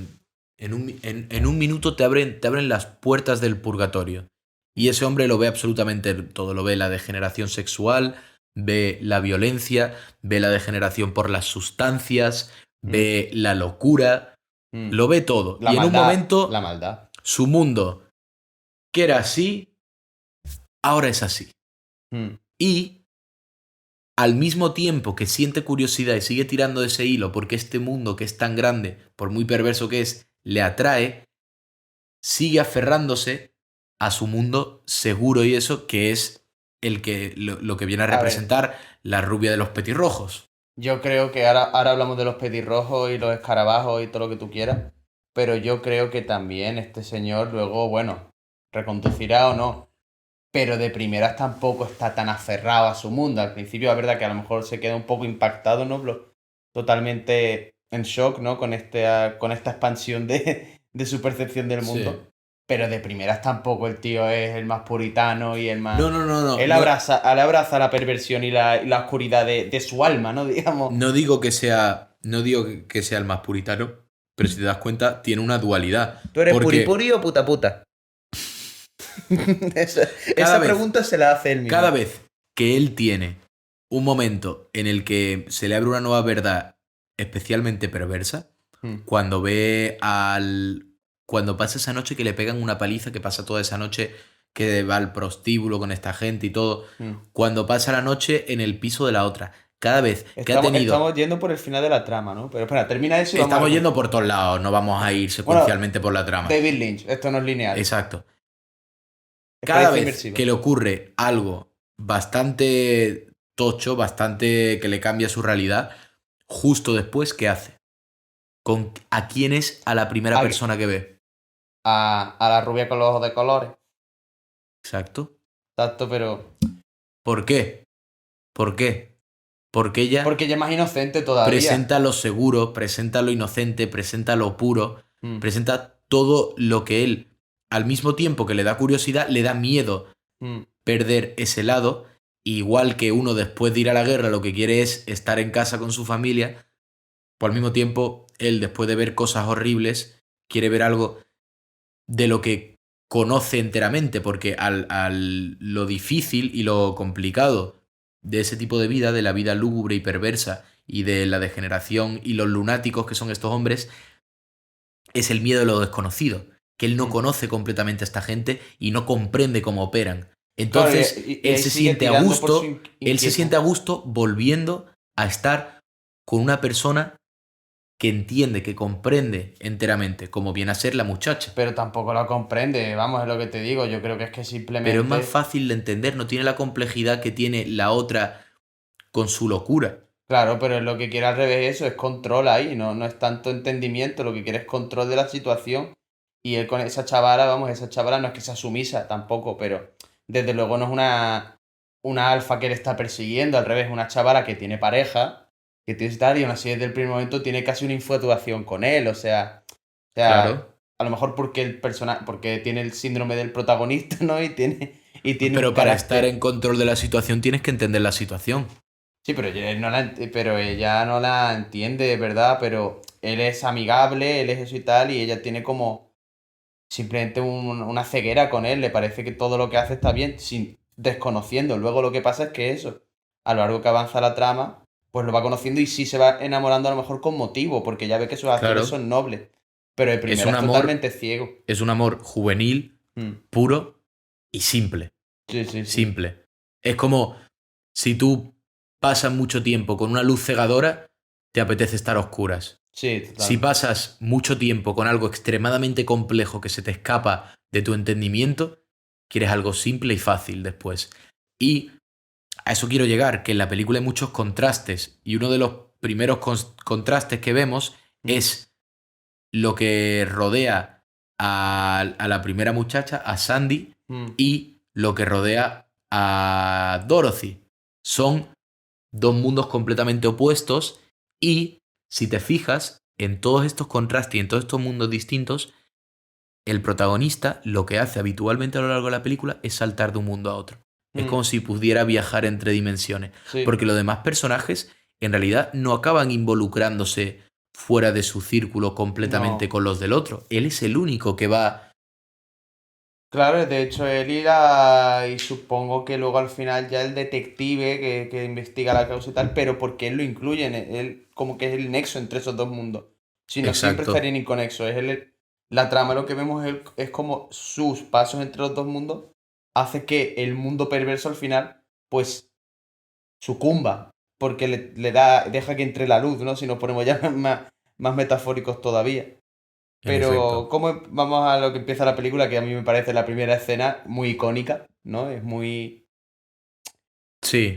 Speaker 1: En un minuto te abren las puertas del purgatorio. Y ese hombre lo ve absolutamente todo. Lo ve la degeneración sexual, ve la violencia, ve la degeneración por las sustancias, ve la locura, lo ve todo.
Speaker 2: La
Speaker 1: y
Speaker 2: maldad,
Speaker 1: en un momento,
Speaker 2: la maldad.
Speaker 1: Su mundo, que era así, ahora es así. Y al mismo tiempo que siente curiosidad y sigue tirando de ese hilo porque este mundo que es tan grande, por muy perverso que es, le atrae, sigue aferrándose a su mundo seguro y eso, que es el que lo que viene a representar la rubia de los petirrojos.
Speaker 2: Yo creo que ahora hablamos de los petirrojos y los escarabajos y todo lo que tú quieras, pero yo creo que también este señor luego, bueno, reconducirá o no, pero de primeras tampoco está tan aferrado a su mundo. Al principio es verdad que a lo mejor se queda un poco impactado, ¿no? Totalmente en shock, ¿no? Con esta expansión de su percepción del mundo. Sí. Pero de primeras tampoco el tío es el más puritano y el más...
Speaker 1: No.
Speaker 2: Él abraza la perversión y la oscuridad de su alma, ¿no? Digamos.
Speaker 1: No digo que sea el más puritano, pero si te das cuenta, tiene una dualidad.
Speaker 2: ¿Tú eres
Speaker 1: porque
Speaker 2: puripuri o puta puta? esa pregunta se la hace él mismo.
Speaker 1: Cada vez que él tiene un momento en el que se le abre una nueva verdad especialmente perversa, cuando pasa esa noche que le pegan una paliza, que pasa toda esa noche que va al prostíbulo con esta gente y todo, cuando pasa la noche en el piso de la otra, cada vez que ha tenido...
Speaker 2: Estamos yendo por el final de la trama, ¿no? Pero espera, termina eso y
Speaker 1: Estamos yendo por todos lados, no vamos a ir secuencialmente por la trama.
Speaker 2: David Lynch, esto no es lineal.
Speaker 1: Exacto. Cada vez que le ocurre algo bastante tocho, bastante que le cambia su realidad, justo después, ¿qué hace? ¿A quién es a la primera persona que ve?
Speaker 2: A la rubia con los ojos de colores.
Speaker 1: Exacto.
Speaker 2: Exacto, pero...
Speaker 1: ¿Por qué? Porque ella
Speaker 2: es más inocente todavía.
Speaker 1: Presenta lo seguro, presenta lo inocente, presenta lo puro, presenta todo lo que él, al mismo tiempo que le da curiosidad, le da miedo perder ese lado. Igual que uno después de ir a la guerra lo que quiere es estar en casa con su familia, pues al mismo tiempo él, después de ver cosas horribles, quiere ver algo de lo que conoce enteramente, porque lo difícil y lo complicado de ese tipo de vida, de la vida lúgubre y perversa y de la degeneración y los lunáticos que son estos hombres, es el miedo de lo desconocido, que él no conoce completamente a esta gente y no comprende cómo operan. Entonces,
Speaker 2: claro,
Speaker 1: él se siente a gusto volviendo a estar con una persona que entiende, que comprende enteramente, como viene a ser la muchacha.
Speaker 2: Pero tampoco la comprende, vamos, es lo que te digo, yo creo que es que simplemente...
Speaker 1: Pero es más fácil de entender, no tiene la complejidad que tiene la otra con su locura.
Speaker 2: Claro, pero lo que quiere al revés eso, es control ahí, no es tanto entendimiento, lo que quiere es control de la situación. Y él con esa chavala, vamos, esa chavala no es que sea sumisa tampoco, pero desde luego no es una alfa que le está persiguiendo, al revés, una chavala que tiene pareja, que tiene tal, y aún así desde el primer momento tiene casi una infatuación con él, o sea,
Speaker 1: claro.
Speaker 2: A lo mejor porque tiene el síndrome del protagonista, ¿no? Y tiene
Speaker 1: pero para estar en control de la situación tienes que entender la situación.
Speaker 2: Sí, pero ella no la entiende, ¿verdad? Pero él es amigable, él es eso y tal, y ella tiene como simplemente una ceguera con él, le parece que todo lo que hace está bien, desconociendo. Luego lo que pasa es que eso, a lo largo que avanza la trama, pues lo va conociendo y sí se va enamorando a lo mejor con motivo, porque ya ve que sus acciones son nobles. Pero el primero es totalmente ciego.
Speaker 1: Es un amor juvenil, puro y simple.
Speaker 2: Sí.
Speaker 1: Simple. Es como si tú pasas mucho tiempo con una luz cegadora, te apetece estar a oscuras.
Speaker 2: Sí, total.
Speaker 1: Si pasas mucho tiempo con algo extremadamente complejo que se te escapa de tu entendimiento, quieres algo simple y fácil después. Y a eso quiero llegar, que en la película hay muchos contrastes, y uno de los primeros contrastes que vemos es lo que rodea a la primera muchacha, a Sandy, y lo que rodea a Dorothy. Son dos mundos completamente opuestos y, si te fijas, en todos estos contrastes y en todos estos mundos distintos, el protagonista lo que hace habitualmente a lo largo de la película es saltar de un mundo a otro. Es como si pudiera viajar entre dimensiones. Sí. Porque los demás personajes en realidad no acaban involucrándose fuera de su círculo completamente con los del otro. Él es el único que va...
Speaker 2: Claro, de hecho él irá y supongo que luego al final ya el detective que investiga la causa y tal, pero porque él lo incluye, él como que es el nexo entre esos dos mundos. Si no, siempre estarían inconexos. La trama, lo que vemos es como sus pasos entre los dos mundos hace que el mundo perverso al final pues sucumba, porque deja que entre la luz, ¿no? Si nos ponemos ya más metafóricos todavía. Pero vamos a lo que empieza la película, que a mí me parece la primera escena muy icónica, ¿no? Es muy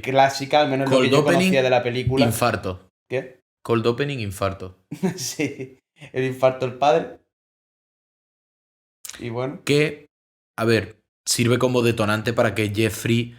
Speaker 2: clásica, al menos lo que yo conocía de la película.
Speaker 1: Infarto.
Speaker 2: ¿Qué?
Speaker 1: Cold opening, infarto.
Speaker 2: Sí, el infarto del padre. Y bueno.
Speaker 1: Que, a ver, sirve como detonante para que Jeffrey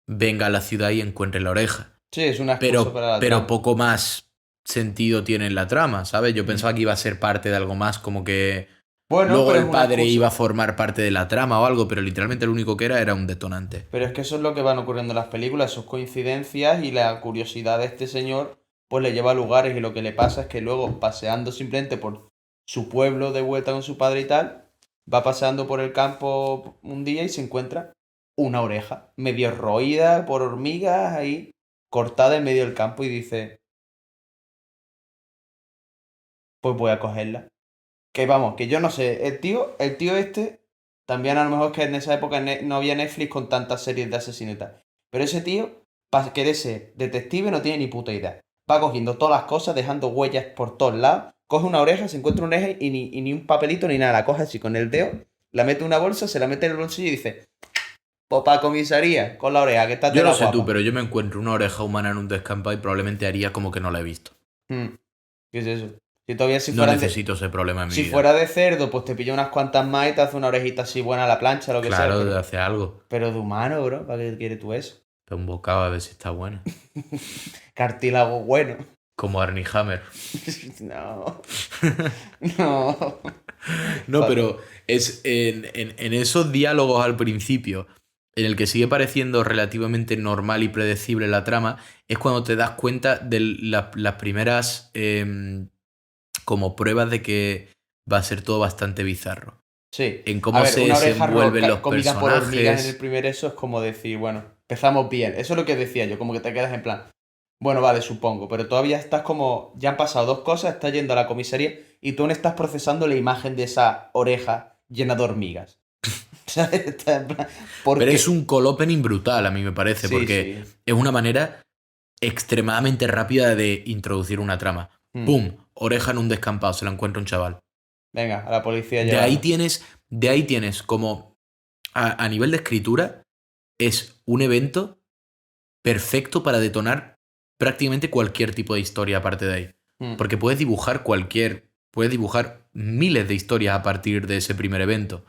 Speaker 1: venga a la ciudad y encuentre la oreja.
Speaker 2: Sí, es una excusa para la
Speaker 1: pero
Speaker 2: trama.
Speaker 1: Poco más sentido tiene en la trama, ¿sabes? Yo pensaba que iba a ser parte de algo más, como que
Speaker 2: Bueno,
Speaker 1: Luego
Speaker 2: pero es
Speaker 1: el
Speaker 2: una
Speaker 1: padre
Speaker 2: excusa.
Speaker 1: iba a formar parte de la trama o algo, pero literalmente lo único que era un detonante.
Speaker 2: Pero es que eso es lo que van ocurriendo en las películas, sus coincidencias y la curiosidad de este señor pues le lleva a lugares y lo que le pasa es que luego paseando simplemente por su pueblo de vuelta con su padre y tal, va paseando por el campo un día y se encuentra una oreja medio roída por hormigas ahí cortada en medio del campo y dice, pues voy a cogerla. Que vamos, que yo no sé, el tío este, también a lo mejor es que en esa época no había Netflix con tantas series de asesinos y tal. Pero ese tío, para querer ser detective, no tiene ni puta idea. Va cogiendo todas las cosas, dejando huellas por todos lados. Coge una oreja, se encuentra una oreja y ni un papelito ni nada. La coge así con el dedo, la mete en una bolsa, se la mete en el bolsillo y dice, pues para comisaría, con la oreja, que está
Speaker 1: Yo
Speaker 2: de
Speaker 1: no
Speaker 2: la
Speaker 1: sé tú,
Speaker 2: guapa.
Speaker 1: pero yo me encuentro una oreja humana en un descampado y probablemente haría como que no la he visto.
Speaker 2: Hmm, ¿Qué es eso? Si todavía si
Speaker 1: No
Speaker 2: fueran de,
Speaker 1: necesito ese problema en mi
Speaker 2: Si
Speaker 1: vida.
Speaker 2: fuera de cerdo, pues te pilla unas cuantas más y te hace una orejita así buena a la plancha, lo que sea,
Speaker 1: Claro, de
Speaker 2: pero,
Speaker 1: hacer algo.
Speaker 2: pero de humano, bro, ¿para qué quieres tú eso?
Speaker 1: Un bocado a ver si está bueno.
Speaker 2: Cartílago bueno.
Speaker 1: Como Arnie Hammer.
Speaker 2: No, no.
Speaker 1: No, pero es en esos diálogos al principio, en el que sigue pareciendo relativamente normal y predecible la trama, es cuando te das cuenta de las primeras como pruebas de que va a ser todo bastante bizarro.
Speaker 2: Sí.
Speaker 1: En
Speaker 2: A
Speaker 1: cómo
Speaker 2: ver,
Speaker 1: se
Speaker 2: una oreja
Speaker 1: desenvuelven los
Speaker 2: comida por hormigas en el
Speaker 1: personajes.
Speaker 2: primer eso es como decir, bueno, empezamos bien. Eso es lo que decía yo, como que te quedas en plan. Bueno, vale, supongo, pero todavía estás como. Ya han pasado dos cosas, estás yendo a la comisaría y tú no estás procesando la imagen de esa oreja llena de hormigas. ¿Sabes? Estás en plan, ¿por
Speaker 1: Pero es
Speaker 2: qué?
Speaker 1: un call opening brutal, a mí me parece,
Speaker 2: Sí,
Speaker 1: porque
Speaker 2: sí.
Speaker 1: es una manera extremadamente rápida de introducir una trama.
Speaker 2: Hmm.
Speaker 1: ¡Pum! Oreja en un descampado, se la encuentra un chaval.
Speaker 2: Venga, a la policía
Speaker 1: De ahí
Speaker 2: llevarlo.
Speaker 1: tienes, de ahí tienes como a nivel de escritura, es un evento perfecto para detonar prácticamente cualquier tipo de historia aparte de ahí.
Speaker 2: Hmm.
Speaker 1: Porque puedes dibujar miles de historias a partir de ese primer evento.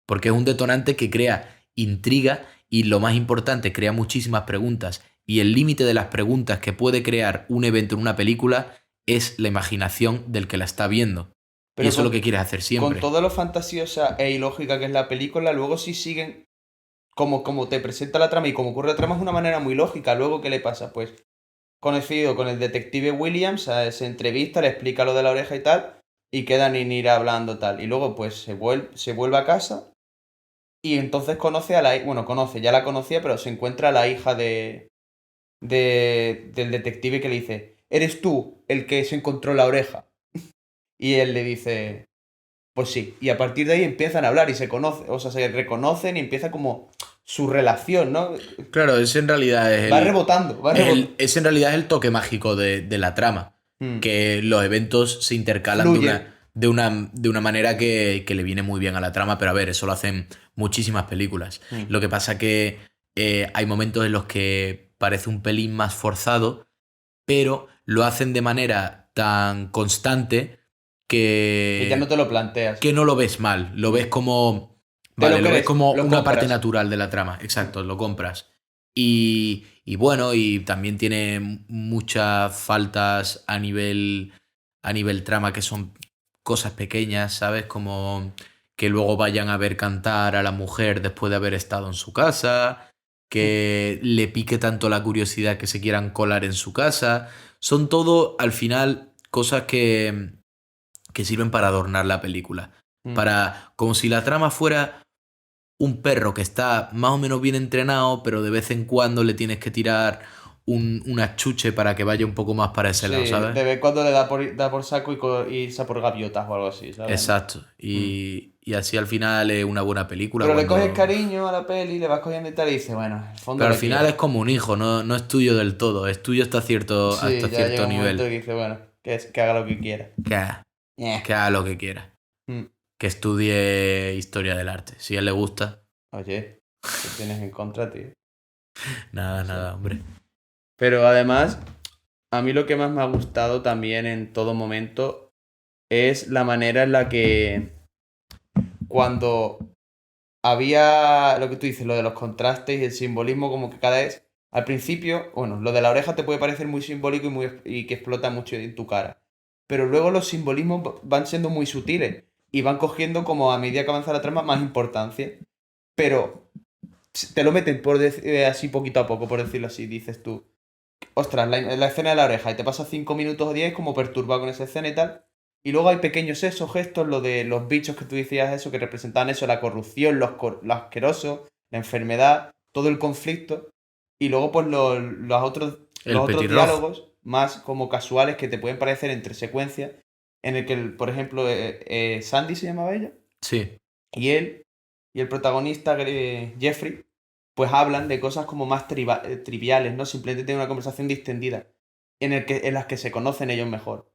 Speaker 1: Porque es un detonante que crea intriga y lo más importante, crea muchísimas preguntas. Y el límite de las preguntas que puede crear un evento en una película es la imaginación del que la está viendo. Y
Speaker 2: Pero
Speaker 1: eso es lo que quieres hacer
Speaker 2: con
Speaker 1: siempre.
Speaker 2: todo lo fantasiosa e ilógica que es la película, luego sí siguen. Como te presenta la trama y como ocurre la trama es una manera muy lógica. Luego, ¿qué le pasa? Pues conocido con el detective Williams, se entrevista, le explica lo de la oreja y tal, y quedan en ir hablando tal. Y luego, pues se vuelve a casa y entonces conoce a la. Bueno, conoce, ya la conocía, pero se encuentra a la hija del detective que le dice: ¿Eres tú el que se encontró la oreja? Y él le dice: Pues sí. Y a partir de ahí empiezan a hablar y se conocen, o sea, se reconocen y empieza como su relación, ¿no?
Speaker 1: Claro, ese en realidad
Speaker 2: Va rebotando, va rebotando.
Speaker 1: ese en realidad es el toque mágico de la trama. Que los eventos se intercalan
Speaker 2: Fluye.
Speaker 1: de una manera que le viene muy bien a la trama, pero a ver, eso lo hacen muchísimas películas.
Speaker 2: Mm.
Speaker 1: Lo que pasa que hay momentos en los que parece un pelín más forzado, pero lo hacen de manera tan constante
Speaker 2: Que ya no te lo planteas.
Speaker 1: que no lo ves mal, lo ves como,
Speaker 2: Te lo
Speaker 1: vale, lo ves
Speaker 2: crees,
Speaker 1: como
Speaker 2: lo
Speaker 1: una parte
Speaker 2: compras.
Speaker 1: natural de la trama, exacto, lo compras. Y bueno, y también tiene muchas faltas a nivel trama que son cosas pequeñas, ¿sabes? Como que luego vayan a ver cantar a la mujer después de haber estado en su casa, que le pique tanto la curiosidad que se quieran colar en su casa. Son todo, al final, cosas que sirven para adornar la película.
Speaker 2: Mm.
Speaker 1: Para, como si la trama fuera un perro que está más o menos bien entrenado, pero de vez en cuando le tienes que tirar un achuche para que vaya un poco más para ese
Speaker 2: Sí,
Speaker 1: lado, ¿sabes?
Speaker 2: de vez en cuando le da por saco y irse a por gaviotas o algo así, ¿sabes?
Speaker 1: Exacto.
Speaker 2: Mm.
Speaker 1: Y así al final es una buena película
Speaker 2: Pero le coges
Speaker 1: cuando...
Speaker 2: cariño a la peli, le vas cogiendo y tal, y dices, bueno, en el fondo
Speaker 1: Pero al
Speaker 2: le
Speaker 1: final es
Speaker 2: quiero.
Speaker 1: como un hijo, no, no es tuyo del todo, es tuyo hasta
Speaker 2: Sí, ya llega
Speaker 1: cierto
Speaker 2: un momento
Speaker 1: nivel.
Speaker 2: que dices, bueno, que haga lo que quiera.
Speaker 1: Que haga,
Speaker 2: Eh.
Speaker 1: que haga lo que quiera.
Speaker 2: Mm.
Speaker 1: Que estudie historia del arte. Si a él le gusta,
Speaker 2: Oye, ¿qué tienes en contra, tío?
Speaker 1: nada,
Speaker 2: No sé.
Speaker 1: nada, hombre.
Speaker 2: Pero además, a mí lo que más me ha gustado también en todo momento es la manera en la que cuando había lo que tú dices, lo de los contrastes y el simbolismo, como que cada vez, al principio, bueno, lo de la oreja te puede parecer muy simbólico y que explota mucho en tu cara. Pero luego los simbolismos van siendo muy sutiles. y van cogiendo como a medida que avanza la trama más importancia. Pero te lo meten así poquito a poco, por decirlo así, dices tú. Ostras, la escena de la oreja, y te pasas 5 minutos o 10 como perturbado con esa escena y tal. Y luego hay pequeños esos gestos, lo de los bichos que tú decías, eso, que representaban eso, la corrupción, lo asqueroso, la enfermedad, todo el conflicto. Y luego, pues, los otros diálogos más como casuales que te pueden parecer entre secuencias, en el que, por ejemplo, Sandy se llamaba ella.
Speaker 1: Sí.
Speaker 2: Y él y el protagonista, Jeffrey, pues hablan de cosas como más triviales, ¿no? Simplemente tienen una conversación distendida en las que se conocen ellos mejor.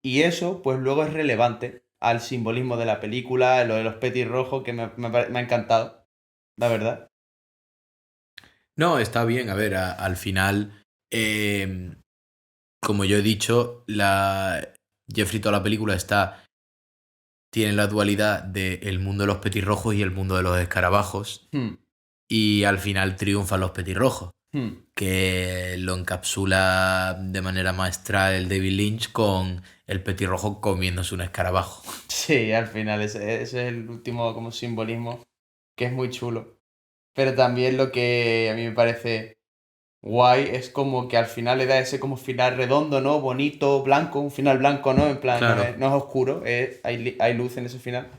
Speaker 2: Y eso, pues luego es relevante al simbolismo de la película, lo de los petirrojos, que me ha encantado, la verdad.
Speaker 1: No, está bien. A ver, al final, como yo he dicho, Jeffrey toda la película tiene la dualidad del mundo de los petirrojos y el mundo de los escarabajos. Y al final triunfan los petirrojos, que lo encapsula de manera maestral el David Lynch con el petirrojo comiéndose un escarabajo.
Speaker 2: Sí, al final ese es el último como simbolismo, que es muy chulo. Pero también lo que a mí me parece guay es como que al final le da ese como final redondo, ¿no? Bonito, blanco, un final blanco, ¿no? En plan,
Speaker 1: claro.
Speaker 2: no es oscuro, hay luz en ese final.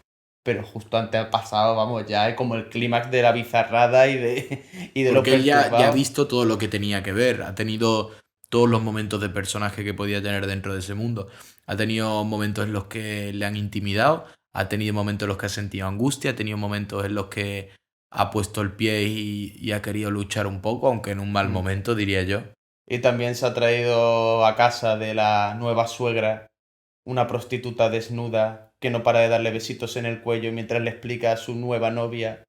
Speaker 2: Pero justo antes ha pasado, vamos, ya es como el clímax de la bizarrada y de lo
Speaker 1: Porque él ya ha visto todo lo que tenía que ver. Ha tenido todos los momentos de personaje que podía tener dentro de ese mundo. Ha tenido momentos en los que le han intimidado, ha tenido momentos en los que ha sentido angustia, ha tenido momentos en los que ha puesto el pie y ha querido luchar un poco, aunque en un mal momento, diría yo.
Speaker 2: Y también se ha traído a casa de la nueva suegra una prostituta desnuda que no para de darle besitos en el cuello mientras le explica a su nueva novia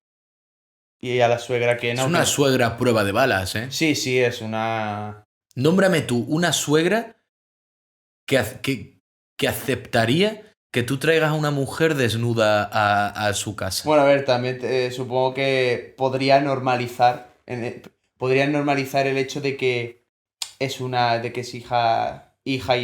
Speaker 2: y a la suegra que no.
Speaker 1: Es una suegra a prueba de balas, ¿eh?
Speaker 2: Sí, es una...
Speaker 1: Nómbrame tú una suegra que aceptaría que tú traigas a una mujer desnuda a su casa.
Speaker 2: Bueno, a ver, también supongo que podría normalizar el hecho de que es hija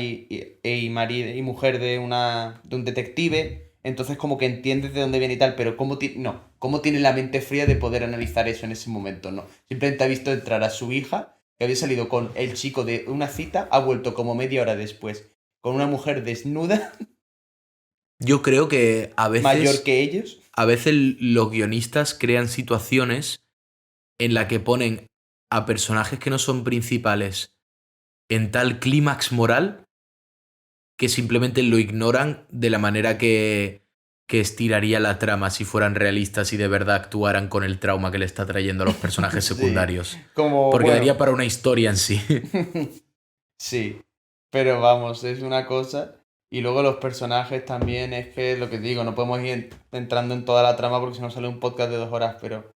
Speaker 2: y mujer de un detective, entonces como que entiendes de dónde viene y tal, pero ¿cómo tiene la mente fría de poder analizar eso en ese momento? No, simplemente ha visto entrar a su hija, que había salido con el chico de una cita, ha vuelto como media hora después con una mujer desnuda.
Speaker 1: Yo creo que a veces...
Speaker 2: Mayor que ellos.
Speaker 1: A veces los guionistas crean situaciones en las que ponen a personajes que no son principales en tal clímax moral que simplemente lo ignoran de la manera que estiraría la trama si fueran realistas y de verdad actuaran con el trauma que le está trayendo a los personajes secundarios.
Speaker 2: Sí,
Speaker 1: porque daría para una historia en sí.
Speaker 2: Sí, pero vamos, es una cosa. Y luego los personajes también, es que lo que digo, no podemos ir entrando en toda la trama porque si no sale un podcast de 2 horas, pero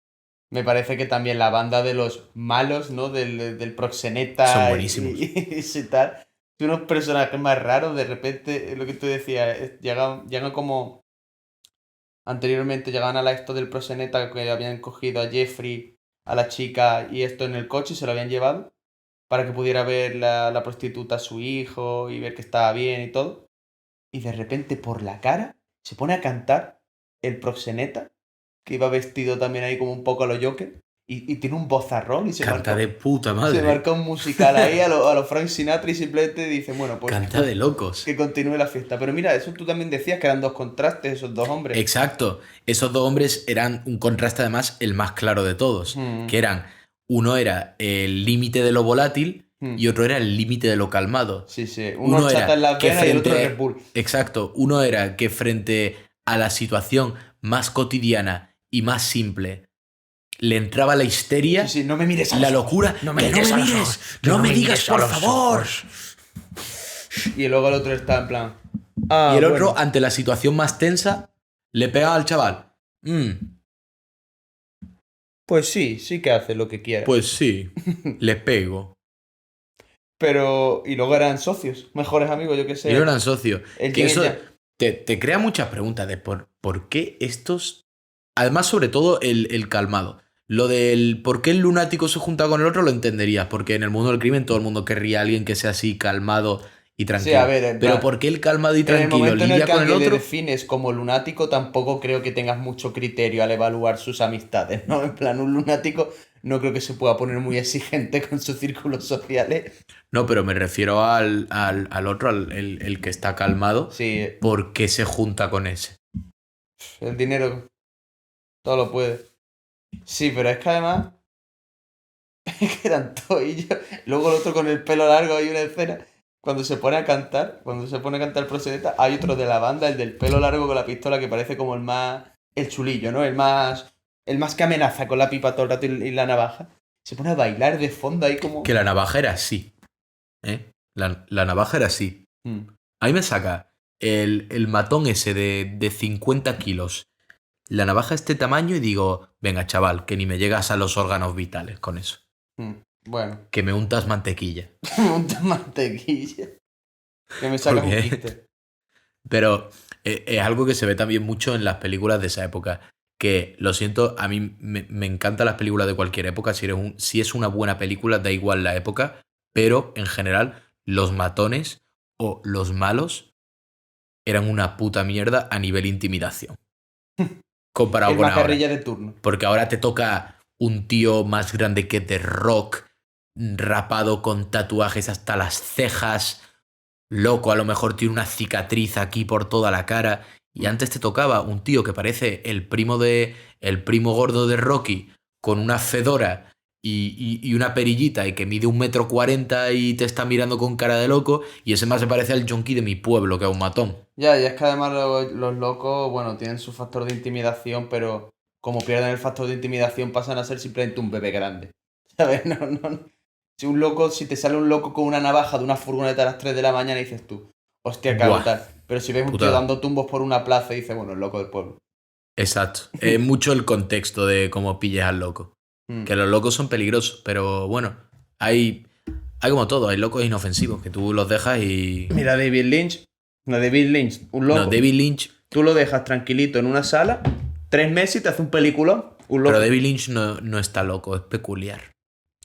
Speaker 2: me parece que también la banda de los malos, ¿no? Del proxeneta.
Speaker 1: Son buenísimos.
Speaker 2: Y tal. Son unos personajes más raros, de repente, lo que tú decías, llegan como... Anteriormente llegaban a esto del proxeneta que habían cogido a Jeffrey, a la chica y esto en el coche, se lo habían llevado para que pudiera ver la prostituta a su hijo y ver que estaba bien y todo. Y de repente por la cara se pone a cantar el proxeneta, que iba vestido también ahí como un poco a lo Joker, y tiene un vozarrón y
Speaker 1: Canta de puta madre.
Speaker 2: Se marca un musical ahí a lo Frank Sinatra y simplemente dice, bueno, pues...
Speaker 1: Canta de locos.
Speaker 2: Que continúe la fiesta. Pero mira, eso tú también decías que eran 2 contrastes, esos 2 hombres.
Speaker 1: Exacto. Esos 2 hombres eran un contraste además el más claro de todos, que eran... Uno era el límite de lo volátil y otro era el límite de lo calmado.
Speaker 2: Sí. Uno chata en la pena y el otro Red Bull.
Speaker 1: Exacto. Uno era que frente a la situación más cotidiana y más simple le entraba la histeria,
Speaker 2: no me mires a
Speaker 1: la locura.
Speaker 2: No me mires,
Speaker 1: no me digas, por favor.
Speaker 2: Y luego el otro está en plan...
Speaker 1: y el otro, ante la situación más tensa, le pega al chaval.
Speaker 2: Pues sí que hace lo que quiera.
Speaker 1: Pues sí, le pego.
Speaker 2: Pero... Y luego eran socios, mejores amigos, yo qué sé.
Speaker 1: Y no eran socios. Que eso te crea muchas preguntas de por qué estos... Además, sobre todo, el calmado. Lo del por qué el lunático se junta con el otro lo entenderías, porque en el mundo del crimen todo el mundo querría a alguien que sea así calmado y tranquilo.
Speaker 2: Sí, a ver,
Speaker 1: pero ¿por qué el calmado y
Speaker 2: en el
Speaker 1: tranquilo
Speaker 2: momento en el
Speaker 1: lidia
Speaker 2: que
Speaker 1: con el
Speaker 2: alguien le
Speaker 1: otro?
Speaker 2: defines como lunático, tampoco creo que tengas mucho criterio al evaluar sus amistades, ¿no? En plan, un lunático no creo que se pueda poner muy exigente con sus círculos sociales.
Speaker 1: No, pero me refiero al otro, el que está calmado.
Speaker 2: Sí,
Speaker 1: ¿Por qué se junta con ese?
Speaker 2: el dinero todo lo puede. Sí, pero es que además es que eran toillos. Luego el otro con el pelo largo, hay una escena. Cuando se pone a cantar Prosedeta, hay otro de la banda, el del pelo largo con la pistola, que parece como el más. El chulillo, ¿no? El más que amenaza con la pipa todo el rato y la navaja. Se pone a bailar de fondo ahí como.
Speaker 1: Que la navaja era así, ¿eh? La navaja era así.
Speaker 2: Mm.
Speaker 1: Ahí me saca el matón ese de 50 kilos. La navaja este tamaño y digo, venga, chaval, que ni me llegas a los órganos vitales con eso.
Speaker 2: Bueno,
Speaker 1: Que me untas mantequilla.
Speaker 2: monta mantequilla. Que me sacas un
Speaker 1: Porque...
Speaker 2: quiste.
Speaker 1: Pero es algo que se ve también mucho en las películas de esa época. Que, lo siento, a mí me encantan las películas de cualquier época. Si es una buena película, da igual la época. Pero, en general, los matones o los malos eran una puta mierda a nivel intimidación. Comparado
Speaker 2: El
Speaker 1: con ahora.
Speaker 2: macarrilla de turno.
Speaker 1: Porque ahora te toca un tío más grande que The Rock, rapado con tatuajes hasta las cejas, loco, a lo mejor tiene una cicatriz aquí por toda la cara. Y antes te tocaba un tío que parece el primo gordo de Rocky, con una fedora y una perillita y que mide 1,40 m y te está mirando con cara de loco. Y ese más se parece al yonki de mi pueblo, que es un matón.
Speaker 2: Ya, y es que además los locos, bueno, tienen su factor de intimidación, pero como pierden el factor de intimidación pasan a ser simplemente un bebé grande. ¿Sabes? No. Si te sale un loco con una navaja de una furgoneta a las 3 de la mañana, dices tú, hostia, cago
Speaker 1: Buah,
Speaker 2: tal. Pero si ves un tío
Speaker 1: putada.
Speaker 2: dando tumbos por una plaza, dices, bueno, el loco del pueblo.
Speaker 1: Exacto. Es mucho el contexto de cómo pilles al loco.
Speaker 2: Mm.
Speaker 1: Que los locos son peligrosos, pero bueno, hay como todo, hay locos inofensivos, que tú los dejas y...
Speaker 2: Mira, David Lynch. No, David Lynch, un loco.
Speaker 1: No, David Lynch...
Speaker 2: Tú lo dejas tranquilito en una sala, 3 meses y te hace un película. Un loco.
Speaker 1: Pero David Lynch no está loco, es peculiar.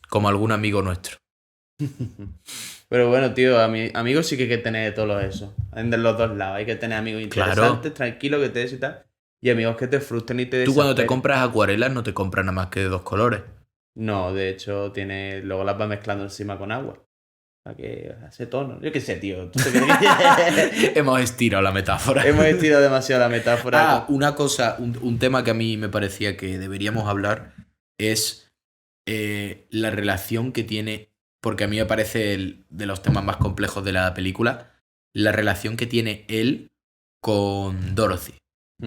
Speaker 1: Como algún amigo nuestro.
Speaker 2: Pero bueno, tío, amigos sí que hay que tener de todos eso. De los dos lados. Hay que tener amigos interesantes, tranquilos, que te des y tal. Y amigos que te frustren y te
Speaker 1: Tú cuando te
Speaker 2: desesperen.
Speaker 1: compras acuarelas no te compras nada más que de 2 colores.
Speaker 2: No, de hecho, luego las vas mezclando encima con agua. Para que hace tono. Yo qué sé, tío. ¿Tú te crees?
Speaker 1: Hemos estirado la metáfora.
Speaker 2: Hemos estirado demasiado la metáfora.
Speaker 1: Una cosa, un tema que a mí me parecía que deberíamos hablar es la relación que tiene, porque a mí me parece de los temas más complejos de la película, la relación que tiene él con Dorothy.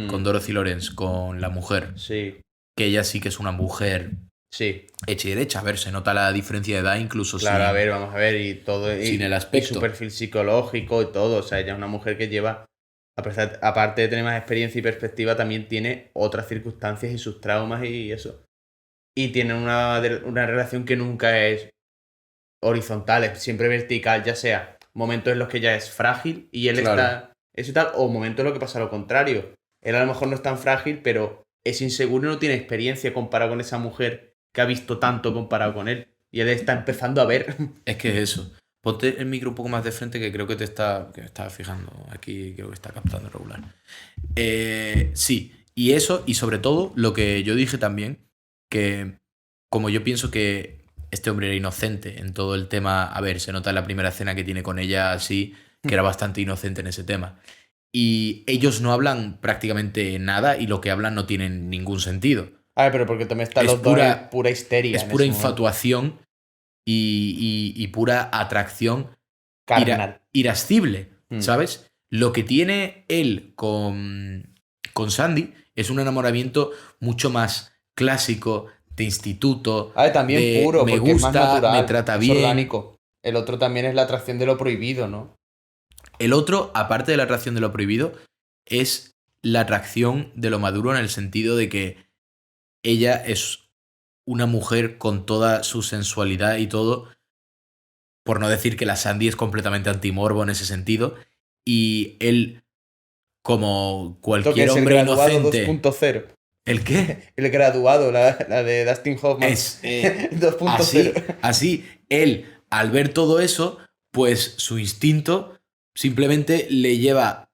Speaker 1: Con Dorothy Lawrence, con la mujer.
Speaker 2: Sí.
Speaker 1: Que ella sí que es una mujer
Speaker 2: Sí.
Speaker 1: hecha y derecha. A ver, se nota la diferencia de edad incluso
Speaker 2: Claro,
Speaker 1: sin...
Speaker 2: a ver, vamos a ver, y todo.
Speaker 1: Sin el
Speaker 2: Y
Speaker 1: aspecto.
Speaker 2: su perfil psicológico y todo. O sea, ella es una mujer que lleva. Aparte de tener más experiencia y perspectiva, también tiene otras circunstancias y sus traumas y eso. Y tiene una relación que nunca es horizontal, es siempre vertical, ya sea momentos en los que ella es frágil y él
Speaker 1: Claro.
Speaker 2: está. Eso y tal, o momentos en los que pasa lo contrario. Él a lo mejor no es tan frágil, pero es inseguro y no tiene experiencia comparado con esa mujer que ha visto tanto comparado con él. Y él está empezando a ver.
Speaker 1: Es que es eso. Ponte el micro un poco más de frente que creo que que me estaba fijando. Aquí creo que está captando regular. Sí, y eso, y sobre todo lo que yo dije también, que como yo pienso que este hombre era inocente en todo el tema, a ver, se nota en la primera escena que tiene con ella así, que era bastante inocente en ese tema. Y ellos no hablan prácticamente nada y lo que hablan no tiene ningún sentido.
Speaker 2: A ver, pero porque también están
Speaker 1: Es
Speaker 2: los dos
Speaker 1: pura-
Speaker 2: en pura histeria.
Speaker 1: Es
Speaker 2: en
Speaker 1: pura
Speaker 2: ese momento.
Speaker 1: infatuación y pura atracción
Speaker 2: Carnal.
Speaker 1: irascible,
Speaker 2: Mm.
Speaker 1: ¿sabes? Lo que tiene él con Sandy es un enamoramiento mucho más clásico, de instituto.
Speaker 2: A ver, también
Speaker 1: de
Speaker 2: puro,
Speaker 1: me
Speaker 2: porque es más
Speaker 1: gusta,
Speaker 2: natural,
Speaker 1: me trata
Speaker 2: es
Speaker 1: bien.
Speaker 2: orgánico. El otro también es la atracción de lo prohibido, ¿no?
Speaker 1: El otro, aparte de la atracción de lo prohibido, es la atracción de lo maduro en el sentido de que ella es una mujer con toda su sensualidad y todo, por no decir que la Sandy es completamente antimorbo en ese sentido, y él, como cualquier hombre
Speaker 2: el graduado
Speaker 1: inocente...
Speaker 2: 2.0.
Speaker 1: ¿El qué?
Speaker 2: El graduado, la de Dustin Hoffman.
Speaker 1: Es
Speaker 2: 2.0.
Speaker 1: así, él, al ver todo eso, pues su instinto simplemente le lleva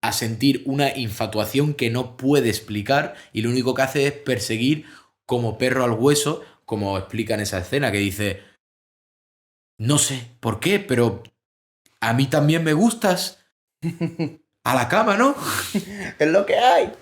Speaker 1: a sentir una infatuación que no puede explicar y lo único que hace es perseguir como perro al hueso, como explica en esa escena, que dice, no sé por qué, pero a mí también me gustas. A la cama, ¿no?
Speaker 2: Es lo que hay.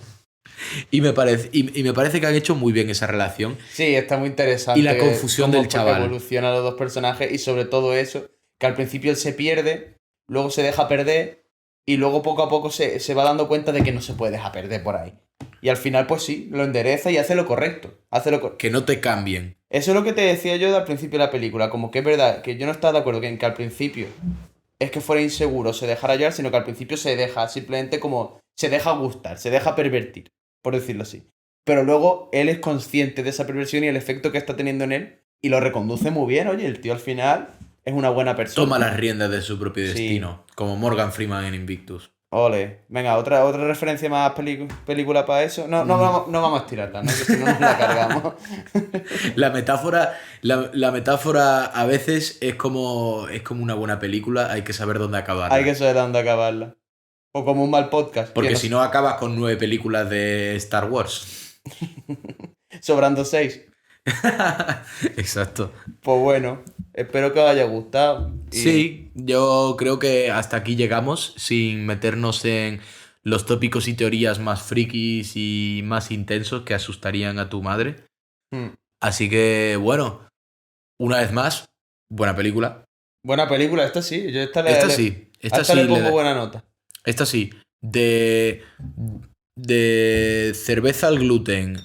Speaker 1: Y me parece que han hecho muy bien esa relación.
Speaker 2: Sí, está muy interesante.
Speaker 1: Y la confusión del chaval.
Speaker 2: Evoluciona los dos personajes y sobre todo eso, que al principio él se pierde, luego se deja perder y luego poco a poco se va dando cuenta de que no se puede dejar perder por ahí. Y al final, pues sí, lo endereza y hace lo correcto.
Speaker 1: Que no te cambien.
Speaker 2: Eso es lo que te decía yo al principio de la película, como que es verdad, que yo no estaba de acuerdo en que al principio es que fuera inseguro, se dejara llevar, sino que al principio se deja simplemente como, se deja gustar, se deja pervertir, por decirlo así. Pero luego él es consciente de esa perversión y el efecto que está teniendo en él y lo reconduce muy bien. Oye, el tío al final es una buena persona.
Speaker 1: Toma las riendas de su propio destino, como Morgan Freeman en Invictus.
Speaker 2: Ole, venga, otra referencia más película para eso. No vamos a estirarla, ¿no? Que si no nos la cargamos.
Speaker 1: La metáfora a veces es como una buena película, hay que saber dónde acabarla.
Speaker 2: Hay que saber dónde acabarla. O como un mal podcast.
Speaker 1: Porque si no acabas con 9 películas de Star Wars.
Speaker 2: Sobrando 6.
Speaker 1: Exacto.
Speaker 2: Pues bueno, espero que os haya gustado.
Speaker 1: Sí, yo creo que hasta aquí llegamos sin meternos en los tópicos y teorías más frikis y más intensos que asustarían a tu madre. Así que, bueno, una vez más, buena película.
Speaker 2: Buena película, esta sí. Yo esta
Speaker 1: sí. Esta
Speaker 2: sí le pongo buena nota.
Speaker 1: Esta sí. De cerveza al gluten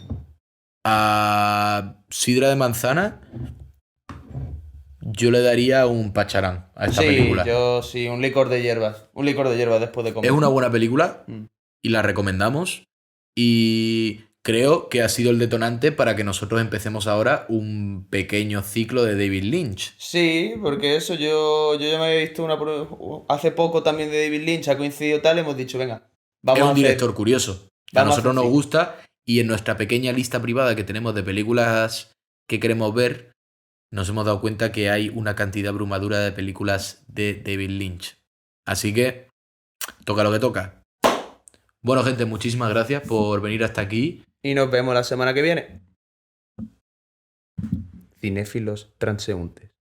Speaker 1: a sidra de manzana, yo le daría un pacharán a esta película.
Speaker 2: Yo sí, un licor de hierbas. Un licor de hierbas después de comer.
Speaker 1: Es una buena película y la recomendamos. Y creo que ha sido el detonante para que nosotros empecemos ahora un pequeño ciclo de David Lynch.
Speaker 2: Sí, porque eso yo ya me había visto hace poco también de David Lynch, ha coincidido tal, hemos dicho, venga, vamos a hacer...
Speaker 1: Es un director curioso. A nosotros nos gusta y en nuestra pequeña lista privada que tenemos de películas que queremos ver, nos hemos dado cuenta que hay una cantidad abrumadora de películas de David Lynch. Así que, toca lo que toca. Bueno, gente, muchísimas gracias por venir hasta aquí.
Speaker 2: Y nos vemos la semana que viene. Cinéfilos transeúntes.